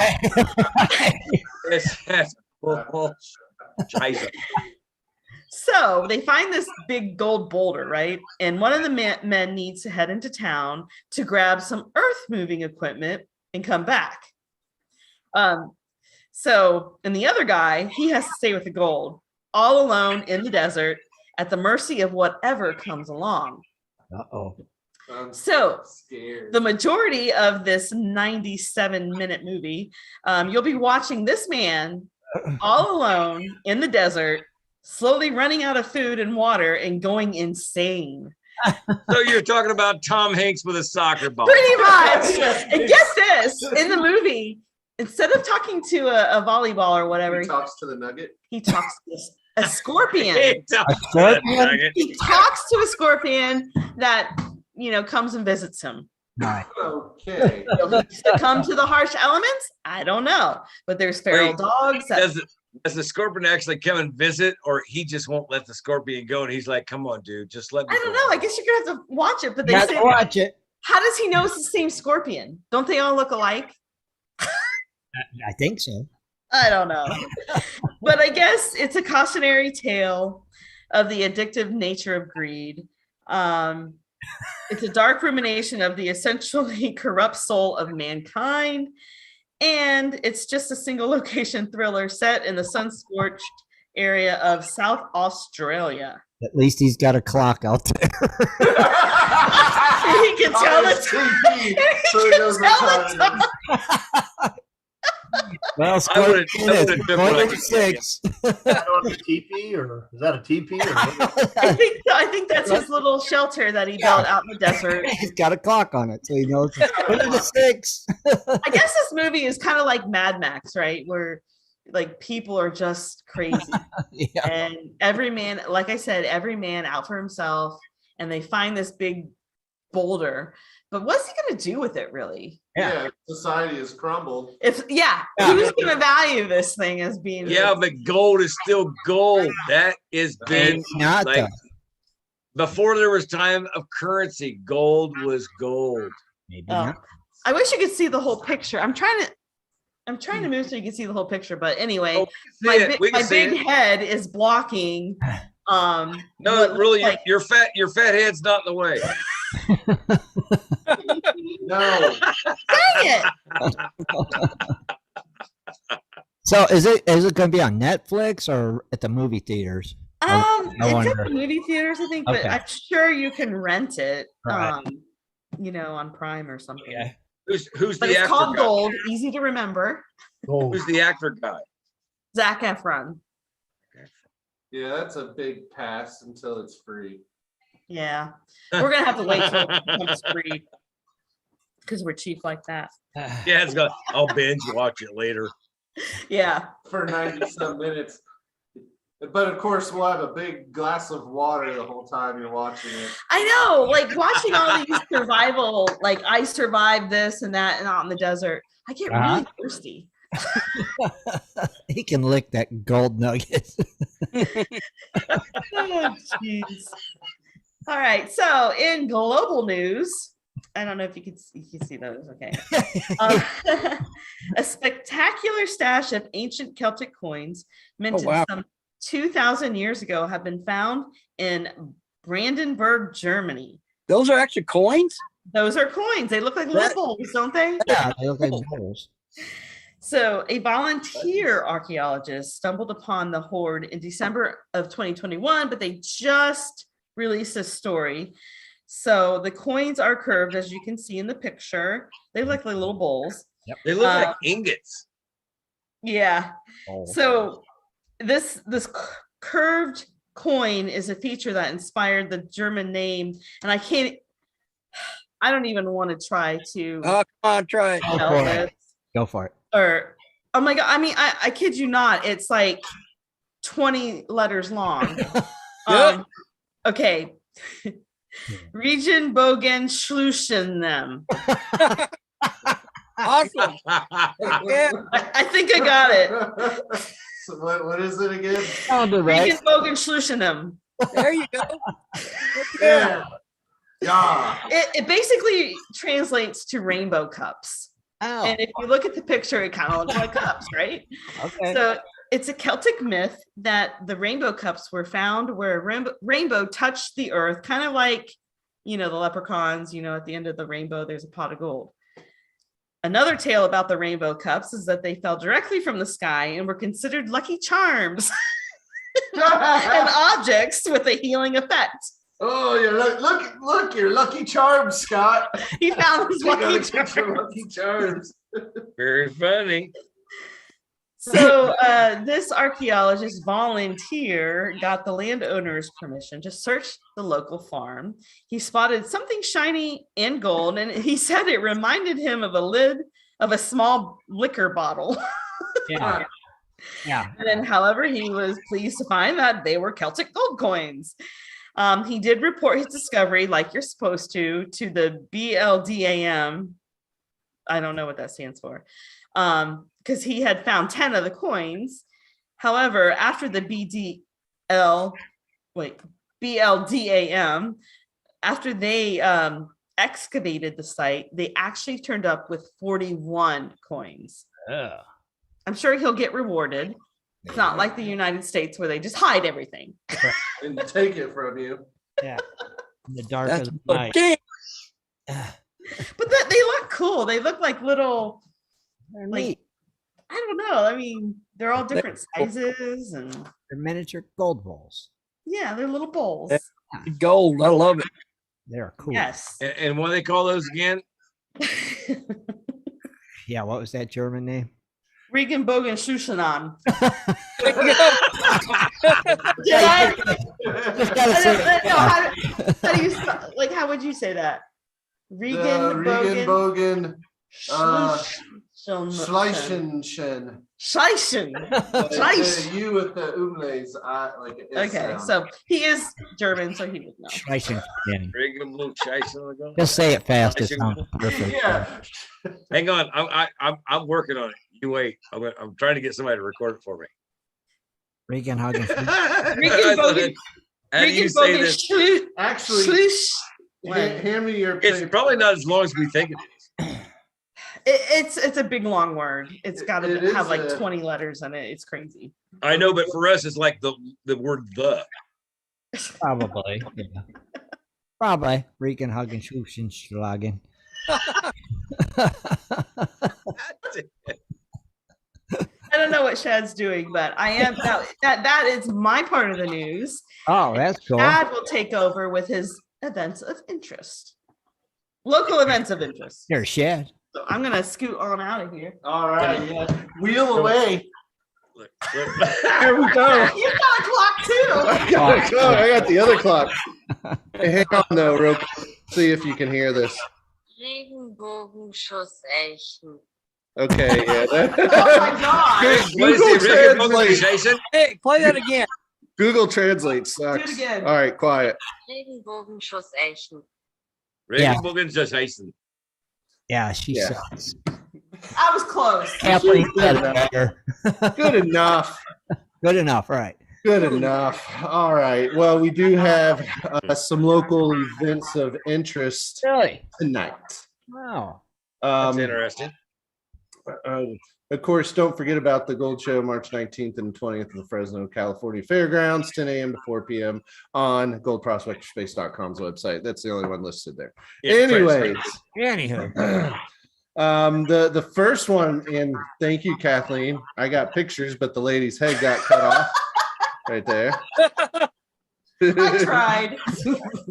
So they find this big gold boulder, right? And one of the men needs to head into town to grab some earth-moving equipment and come back. And the other guy, he has to stay with the gold, all alone in the desert, at the mercy of whatever comes along. Uh-oh. So Scared. the majority of this 97-minute movie, you'll be watching this man all alone in the desert, slowly running out of food and water and going insane. So you're talking about Tom Hanks with a soccer ball. Pretty much. And get this, in the movie, instead of talking to a volleyball or whatever, He talks to the nugget. he talks to a scorpion. Scorpion? He talks to a scorpion that, comes and visits him. Right. Okay. Will he succumb to the harsh elements? I don't know. But there's feral Wait, dogs. Does the scorpion actually come and visit, or he just won't let the scorpion go? And he's like, "Come on, dude, just let me." I don't go." know. I guess you're gonna have to watch it. But they You have say, to watch it. how does he know it's the same scorpion? Don't they all look alike? I think so. I don't know. But I guess it's a cautionary tale of the addictive nature of greed. It's a dark rumination of the essentially corrupt soul of mankind. And it's just a single location thriller set in the sun-scorched area of South Australia. At least he's got a clock out there. He can tell the time. He can tell the time. Well, I would've been going like to a 6. Is that on a teepee or is that a teepee? Or what? I think that's his little shelter that he built out in the desert. He's got a clock on it, so he knows going to 6. I guess this movie is kind of like Mad Max, right? Where like people are just crazy. Yeah. And every man, like I said, every man out for himself, and they find this big boulder. But what's he going to do with it, really? Yeah, society has crumbled. Who's going to value this thing as being? Yeah, but gold is still gold. That has been Not like before there was time of currency. Gold was gold. Maybe Oh. not. I wish you could see the whole picture. I'm trying to move so you can see the whole picture. But anyway, Oh, my we see big it. head is blocking. No, what really, looks like- your fat head's not in the way. No. Dang it! So is it going to be on Netflix or at the movie theaters? I It's at wonder. the movie theaters, I think, but Okay. I'm sure you can rent it. Right. On Prime or something. Yeah. Who's But the it's actor called guy? Gold, easy to remember. Oh, Who's the actor guy? Zac Efron. Yeah, that's a big pass until it's free. Yeah, we're gonna have to wait till it becomes free because we're cheap like that. Yeah, it's got. I'll binge watch it later. Yeah, For 90-some minutes. But of course, we'll have a big glass of water the whole time you're watching it. I know. Like watching all these survival, like I survived this and that, and out in the desert, I get really thirsty. He can lick that gold nugget. Oh, jeez. All right. So in global news, I don't know if you can see those. Okay. A spectacular stash of ancient Celtic coins minted wow. some 2,000 years ago have been found in Brandenburg, Germany. Those are actually coins? Those are coins. They look like little bowls, don't they? Yeah, they look like bowls. So a volunteer archaeologist stumbled upon the hoard in December of 2021, but they just released a story. So the coins are curved, as you can see in the picture. They look like little bowls. They look like ingots. Yeah. Oh. So this curved coin is a feature that inspired the German name, and I don't even want to try to Oh, come on, try it. spell this. Go for it. Or oh my god, I mean, I kid you not, it's like 20 letters long. Okay. Region Bogen Schluschen them. Awesome. Yeah. I think I got it. So what is it again? Sounded right. Region Bogen Schluschen them. There you go. Yeah. Yeah. It basically translates to rainbow cups. Oh, And if you look at the picture, it kind of looks like cups, right? okay. So it's a Celtic myth that the rainbow cups were found where a rainbow touched the earth, kind of like, the leprechauns, at the end of the rainbow, there's a pot of gold. Another tale about the rainbow cups is that they fell directly from the sky and were considered lucky charms. and objects with a healing effect. Oh, yeah! Look! Your Lucky Charms, Scott. He found his You gotta lucky get your charm. Lucky Charms. Very funny. So this archaeologist volunteer got the landowner's permission to search the local farm. He spotted something shiny and gold, and he said it reminded him of a lid of a small liquor bottle. Yeah. Yeah. And then, however, he was pleased to find that they were Celtic gold coins. He did report his discovery, like you're supposed to the BLDAM. I don't know what that stands for. Because he had found 10 of the coins. However, after the BLDAM, after they excavated the site, they actually turned up with 41 coins. Yeah. I'm sure he'll get rewarded. It's not like the United States where they just hide everything. And take it from you. Yeah. In the dark That's of the night. okay. But they look cool. They look like little, They're like, neat. I don't know. I mean, they're all different sizes and They're miniature gold balls. yeah, they're little bowls. Gold. I love it. They're cool. Yes. And what do they call those again? Yeah. What was that German name? Regenbogen Shushanan. There you go. Did I? Just gotta say it. No, how do you spell, like? How would you say that? Regenbogen Regenbogen Schleichen. Schleichen. Schleichen. You with the umlays. Okay, so he is German, so he would know. Schleichen. Just Just say it fast. It Schleichen. sounds perfect. Yeah. hang on. I'm working on it. You wait. I'm trying to get somebody to record it for me. Regan Hagen. Regenbogen. How do you say Regenbogen this? Actually, Schleichen. hand me your It's paper. probably not as long as we think it is. It's a big long word. It's got It to is have like a- 20 letters in it. It's crazy. I know, but for us, it's like the word the. Probably. Yeah. Probably. Regan Hagen Schlagen. I don't know what Shad's doing, but I am that is my part of the news. Oh, that's cool. Shad will take over with his events of interest, local events of interest. There's Shad. So I'm gonna scoot on out of here. All right. Yeah. Wheel away. Look. Here we go. You've got a clock too. I got the other clock. Hey, hang on though, real quick. See if you can hear this. Regenbogenschuss-Eichen. Okay, yeah. Oh my god! What is Google it, Rick and Booker, Translate. Jason? Hey, play that again. Google Translate sucks. Do it again. All right, quiet. Regenbogenschuss-Eichen. Yeah. Regenbogen Eichen. Yeah, she Yeah. sucks. I was close. Kathleen said it better. Good enough. Good enough, right? Good enough. All right. Well, we do have some local events of interest Really? tonight. Wow. That's interesting. Of course, don't forget about the Gold Show, March 19th and 20th at the Fresno, California Fairgrounds, 10 a.m. to 4 p.m. on goldprospectorspace.com's website. That's the only one listed there. Yeah, Anyways, Anywho. the first one, and thank you, Kathleen. I got pictures, but the lady's head got cut off right there. I tried.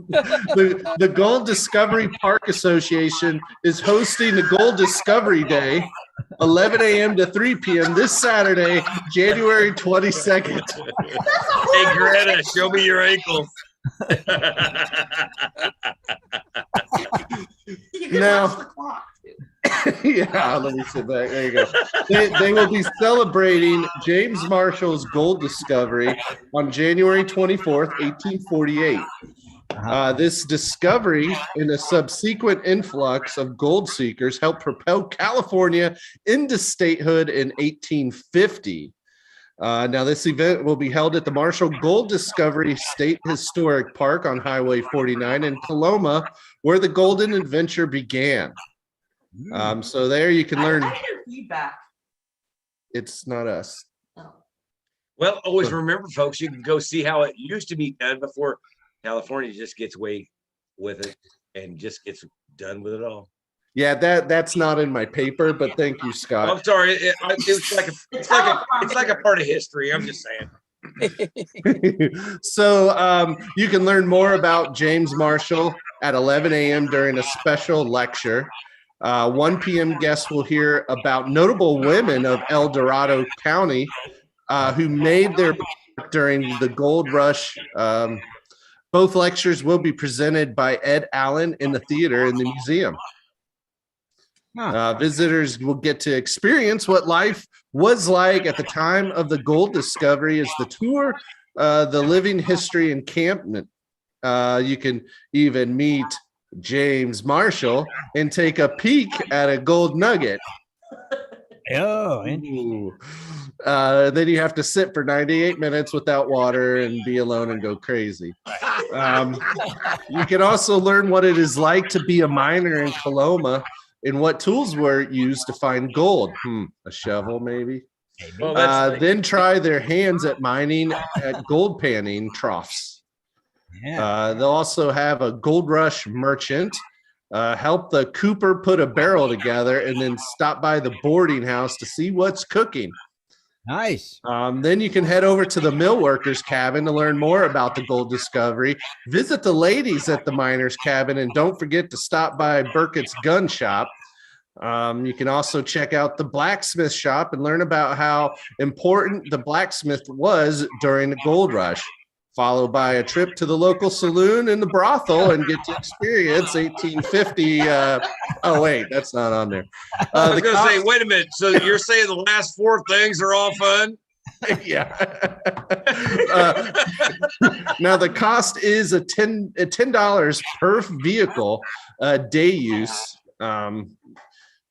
The Gold Discovery Park Association is hosting the Gold Discovery Day, 11 a.m. to 3 p.m. this Saturday, January 22nd. Hey, Greta, show me your ankles. You can Now- watch the clock. Yeah, let me sit back. There you go. They will be celebrating James Marshall's gold discovery on January 24th, 1848. This discovery and a subsequent influx of gold seekers helped propel California into statehood in 1850. Now, this event will be held at the Marshall Gold Discovery State Historic Park on Highway 49 in Coloma, where the Golden Adventure began. So there you can learn. I hear feedback. It's not us. Well, always remember, folks, you can go see how it used to be done before California just gets away with it and just gets done with it all. Yeah, that's not in my paper, but thank you, I'm Scott. sorry. It's like a part of history. I'm just saying. So you can learn more about James Marshall at 11 a.m. during a special lecture. 1 p.m. guests will hear about notable women of El Dorado County who made their mark during the gold rush. Both lectures will be presented by Ed Allen in the theater in the museum. Visitors will get to experience what life was like at the time of the gold discovery as the tour, the living history encampment. You can even meet James Marshall and take a peek at a gold nugget. Oh, interesting. Then you have to sit for 98 minutes without water and be alone and go crazy. You can also learn what it is like to be a miner in Coloma and what tools were used to find gold. A shovel, maybe. Well, then try their hands at mining at gold panning troughs. They'll also have a gold rush merchant help the cooper put a barrel together and then stop by the boarding house to see what's cooking. Nice. Then you can head over to the mill workers cabin to learn more about the gold discovery. Visit the ladies at the miners cabin and don't forget to stop by Burkett's gun shop. You can also check out the blacksmith shop and learn about how important the blacksmith was during the gold rush, followed by a trip to the local saloon and the brothel and get to experience 1850. Oh, wait, that's not on there. I was going to say, wait a minute. So you're saying the last 4 things are all fun? Yeah. Now the cost is $10 per vehicle day use.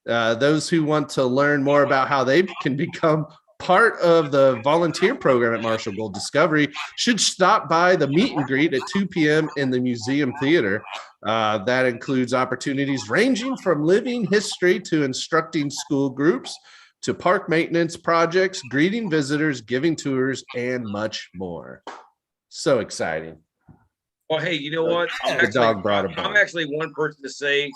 Those who want to learn more about how they can become part of the volunteer program at Marshall Gold Discovery should stop by the meet and greet at 2 p.m. in the museum theater. That includes opportunities ranging from living history to instructing school groups to park maintenance projects, greeting visitors, giving tours, and much more. So exciting. Well, hey, you know what? I'm actually one person to say,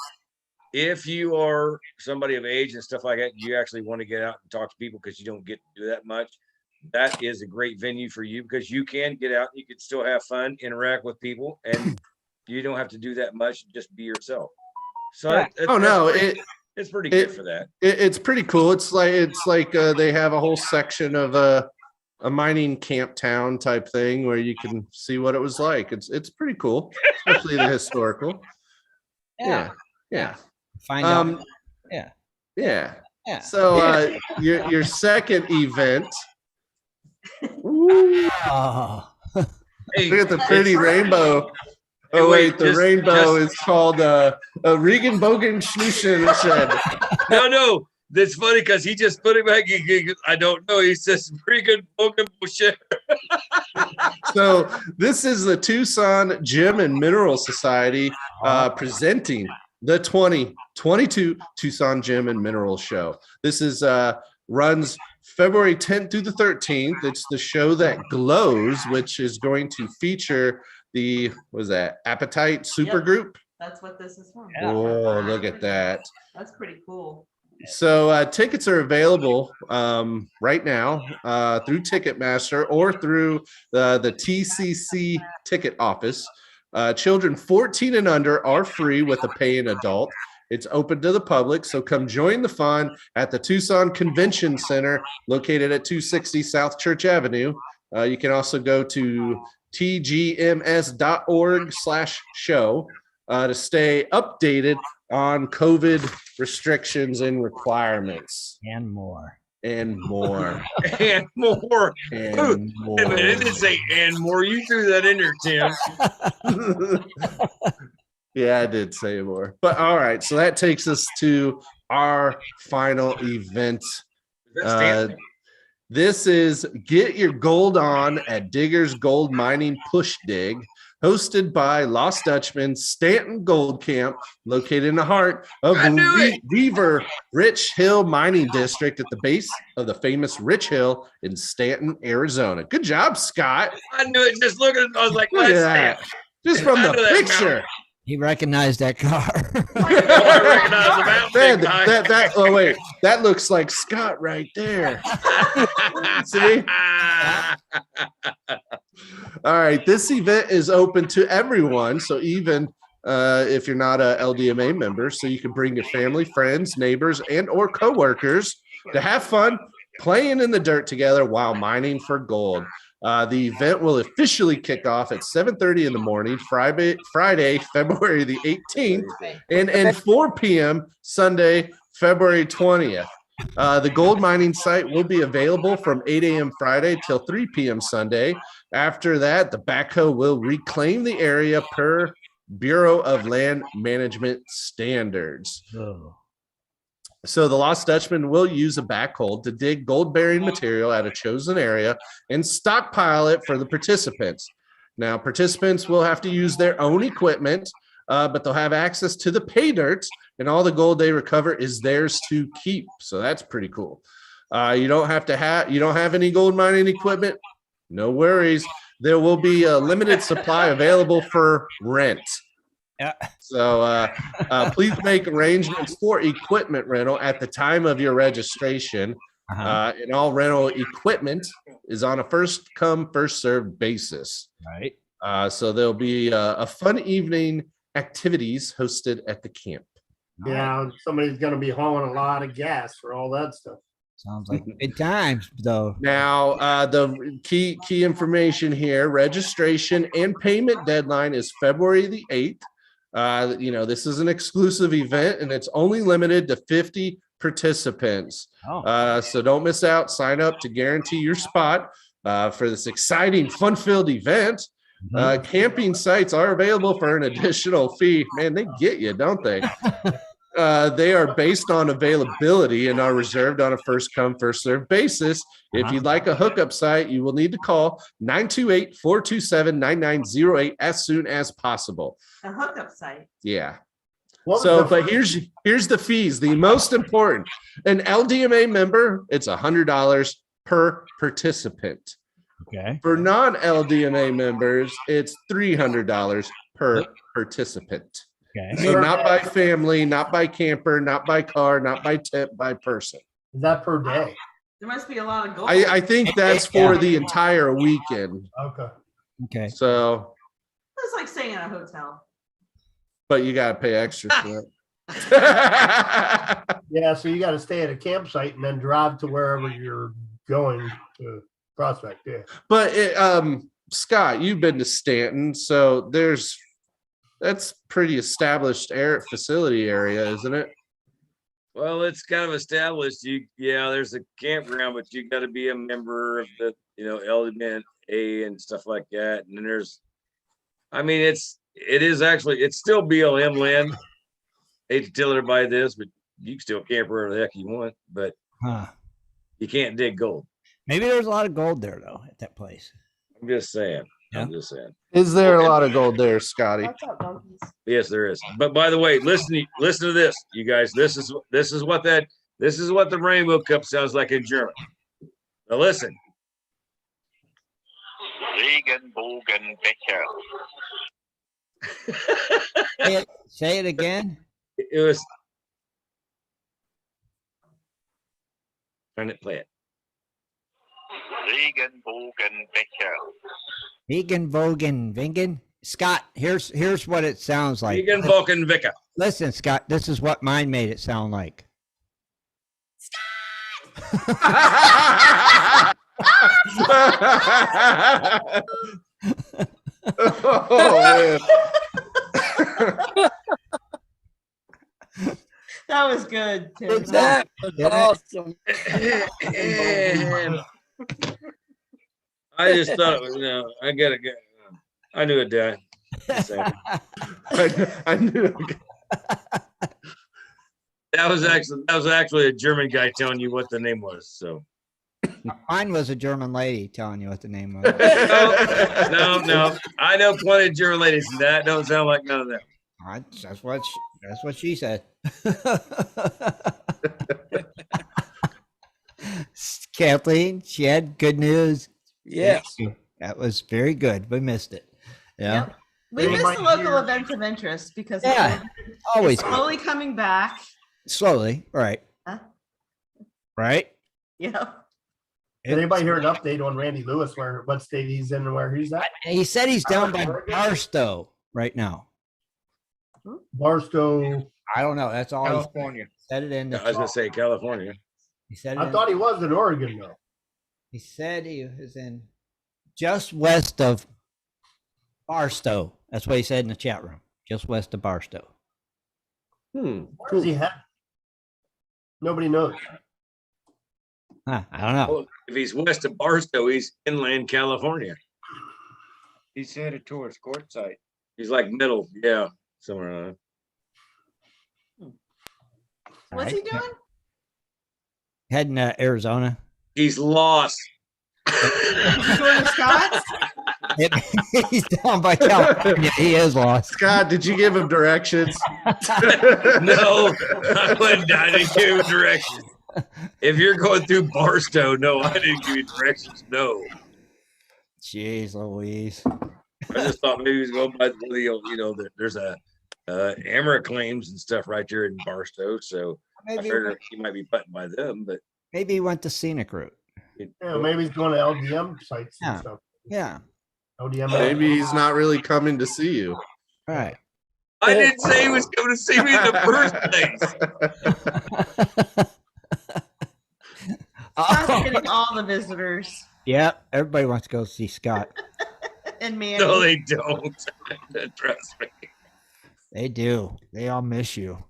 if you are somebody of age and stuff like that, you actually want to get out and talk to people because you don't get to do that much. That is a great venue for you because you can get out, you can still have fun, interact with people, and you don't have to do that much. Just be yourself. So it's pretty good for that. It's pretty cool. It's like they have a whole section of a mining camp town type thing where you can see what it was like. It's pretty cool, especially the historical. Yeah. Find out. Yeah. So your second event. Hey, look at the pretty rainbow. Oh wait, the rainbow is called Regenbogen Schlussen. No, that's funny because he just put it back. I don't know. He says Regenbogen. So this is the Tucson Gem and Mineral Society presenting the 2022 Tucson Gem and Mineral Show. This is runs February 10th through the 13th. It's the show that glows, which is going to feature the Appetite Supergroup. That's what this is from. Oh, look at that. That's pretty cool. So tickets are available right now through Ticketmaster or through the TCC ticket office. Children 14 and under are free with a paying adult. It's open to the public, so come join the fun at the Tucson Convention Center located at 260 South Church Avenue. You can also go to tgms.org/show to stay updated on COVID restrictions and requirements. And more. And more. And more. And more. Wait a minute, it didn't say and more. You threw that in there, Tim. Yeah, I did say more. But all right, so that takes us to our final event. This is Get Your Gold On at Diggers Gold Mining Push Dig, hosted by Lost Dutchman Stanton Gold Camp, located in the heart of Weaver Rich Hill Mining District at the base of the famous Rich Hill in Stanton, Arizona. Good job, Scott. I knew it. Just looking, I was like, Look at that. Just from the picture. He recognized that car. Man, oh wait, that looks like Scott right there. See? All right, this event is open to everyone, so even if you're not a LDMA member, so you can bring your family, friends, neighbors, and or coworkers to have fun playing in the dirt together while mining for gold. The event will officially kick off at 7:30 in the morning, Friday, February the 18th, and 4 p.m. Sunday, February 20th. The gold mining site will be available from 8 a.m. Friday till 3 p.m. Sunday. After that, the backhoe will reclaim the area per Bureau of Land Management standards. Oh. So the Lost Dutchman will use a backhoe to dig gold-bearing material at a chosen area and stockpile it for the participants. Now, participants will have to use their own equipment, but they'll have access to the pay dirt, and all the gold they recover is theirs to keep. So that's pretty cool. You don't have any gold mining equipment? No worries. There will be a limited supply available for rent. Yeah. So please make arrangements for equipment rental at the time of your registration. And all rental equipment is on a first come, first served basis. Right. So there'll be a fun evening activities hosted at the camp. Yeah, somebody's going to be hauling a lot of gas for all that stuff. Sounds like good times, though. Now, the key information here: registration and payment deadline is February the 8th. This is an exclusive event, and it's only limited to 50 participants. So don't miss out. Sign up to guarantee your spot for this exciting, fun-filled event. Camping sites are available for an additional fee. Man, they get you, don't they? They are based on availability and are reserved on a first-come, first-served basis. If you'd like a hookup site, you will need to call 928-427-9908 as soon as possible. A hookup site. Yeah. But here's the fees. The most important. An LDMA member, it's $100 per participant. Okay. For non-LDMA members, it's $300 per participant. Okay. So not by family, not by camper, not by car, not by tip, by person. Is that per day? There must be a lot of gold. I think that's for the entire weekend. Okay. Okay. So, It's like staying in a hotel. but you got to pay extra for it. Yeah, so you got to stay at a campsite and then drive to wherever you're going to prospect. Yeah. But Scott, you've been to Stanton, so that's pretty established facility area, isn't it? Well, it's kind of established. There's a campground, but you got to be a member of the, LDMA and stuff like that. And then it's still BLM land. Hate to tell everybody this, but you can still camp wherever the heck you want, but you can't dig gold. Maybe there's a lot of gold there though at that place. I'm just saying. Yeah. Is there a lot of gold there, Scotty? Yes, there is. But by the way, listen to this, you guys. This is what the Rainbow Cup sounds like in German. Now listen. Regenbogenbecher. Say it again. It was. Trying to play it. Regenbogenbecher. Scott, here's what it sounds like. Regenbogenbecher. Listen, Scott, this is what mine made it sound like. Oh, man. That was good, Tim. That was awesome. I just thought it was, I gotta go. I knew it, Dad. I knew it. That was actually a German guy telling you what the name was. So mine was a German lady telling you what the name was. No. I know plenty of German ladies, and that don't sound like none of them. That's what she said. Kathleen, she had good news. Yes. That was very good. We missed it. Yeah. Yep. We missed Anybody the local here- events of interest because Yeah, it's always slowly coming back. slowly. Right. Huh? Right. Yeah. Did anybody hear an update on Randy Lewis, what state he's in and where he's at? He said he's down by Oregon? Barstow right now. Barstow. I don't know. That's all he California. said it in the I was gonna say California. He said I thought he was in Oregon though. he said he was in just west of Barstow. That's what he said in the chat room. Just west of Barstow. Where's he at? Nobody knows. Huh, I don't know. Well, if he's west of Barstow, he's inland California. He's headed towards Quartzsite. He's like middle, yeah, somewhere around. What's he doing? Heading to Arizona. He's lost. He's going to Scott's? He's down by California. He is lost. Scott, did you give him directions? No, I didn't give him directions. If you're going through Barstow, no, I didn't give you directions. No, Jeez Louise. I just thought maybe he was going by the there's a Amra claims and stuff right there in Barstow, so I figured he might be putting by them, but Maybe he went the scenic route. Yeah, maybe he's going to LDM sites and Yeah. stuff. Yeah. LDM. Maybe he's not really coming to see you. All right. I didn't say he was coming to see me in the first place. Scott's getting all the visitors Yep. Everybody wants to go see Scott. and Manny. No, they don't. Trust me. They do. They all miss you.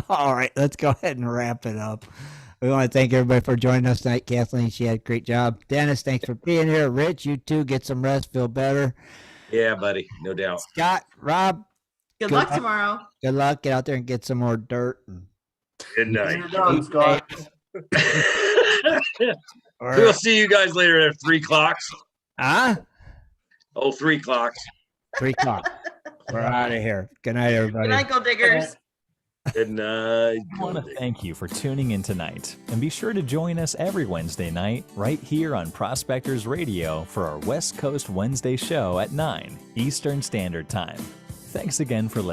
All right, let's go ahead and wrap it up. We want to thank everybody for joining us tonight. Kathleen, she had a great job. Dennis, thanks for being here. Rich, you too. Get some rest. Feel better. Yeah, buddy, no doubt. Scott, Rob, Good luck tomorrow. good luck. Get out there and get some more dirt. Good night. You're done, Scott. We'll see you guys later at 3 o'clock. Huh? Oh, 3 o'clock. 3 o'clock. We're out of here. Good night, everybody. Good night, Gold Diggers. Good night. I want to thank you for tuning in tonight. And be sure to join us every Wednesday night right here on Prospectors Radio for our West Coast Wednesday show at 9 Eastern Standard Time. Thanks again for listening.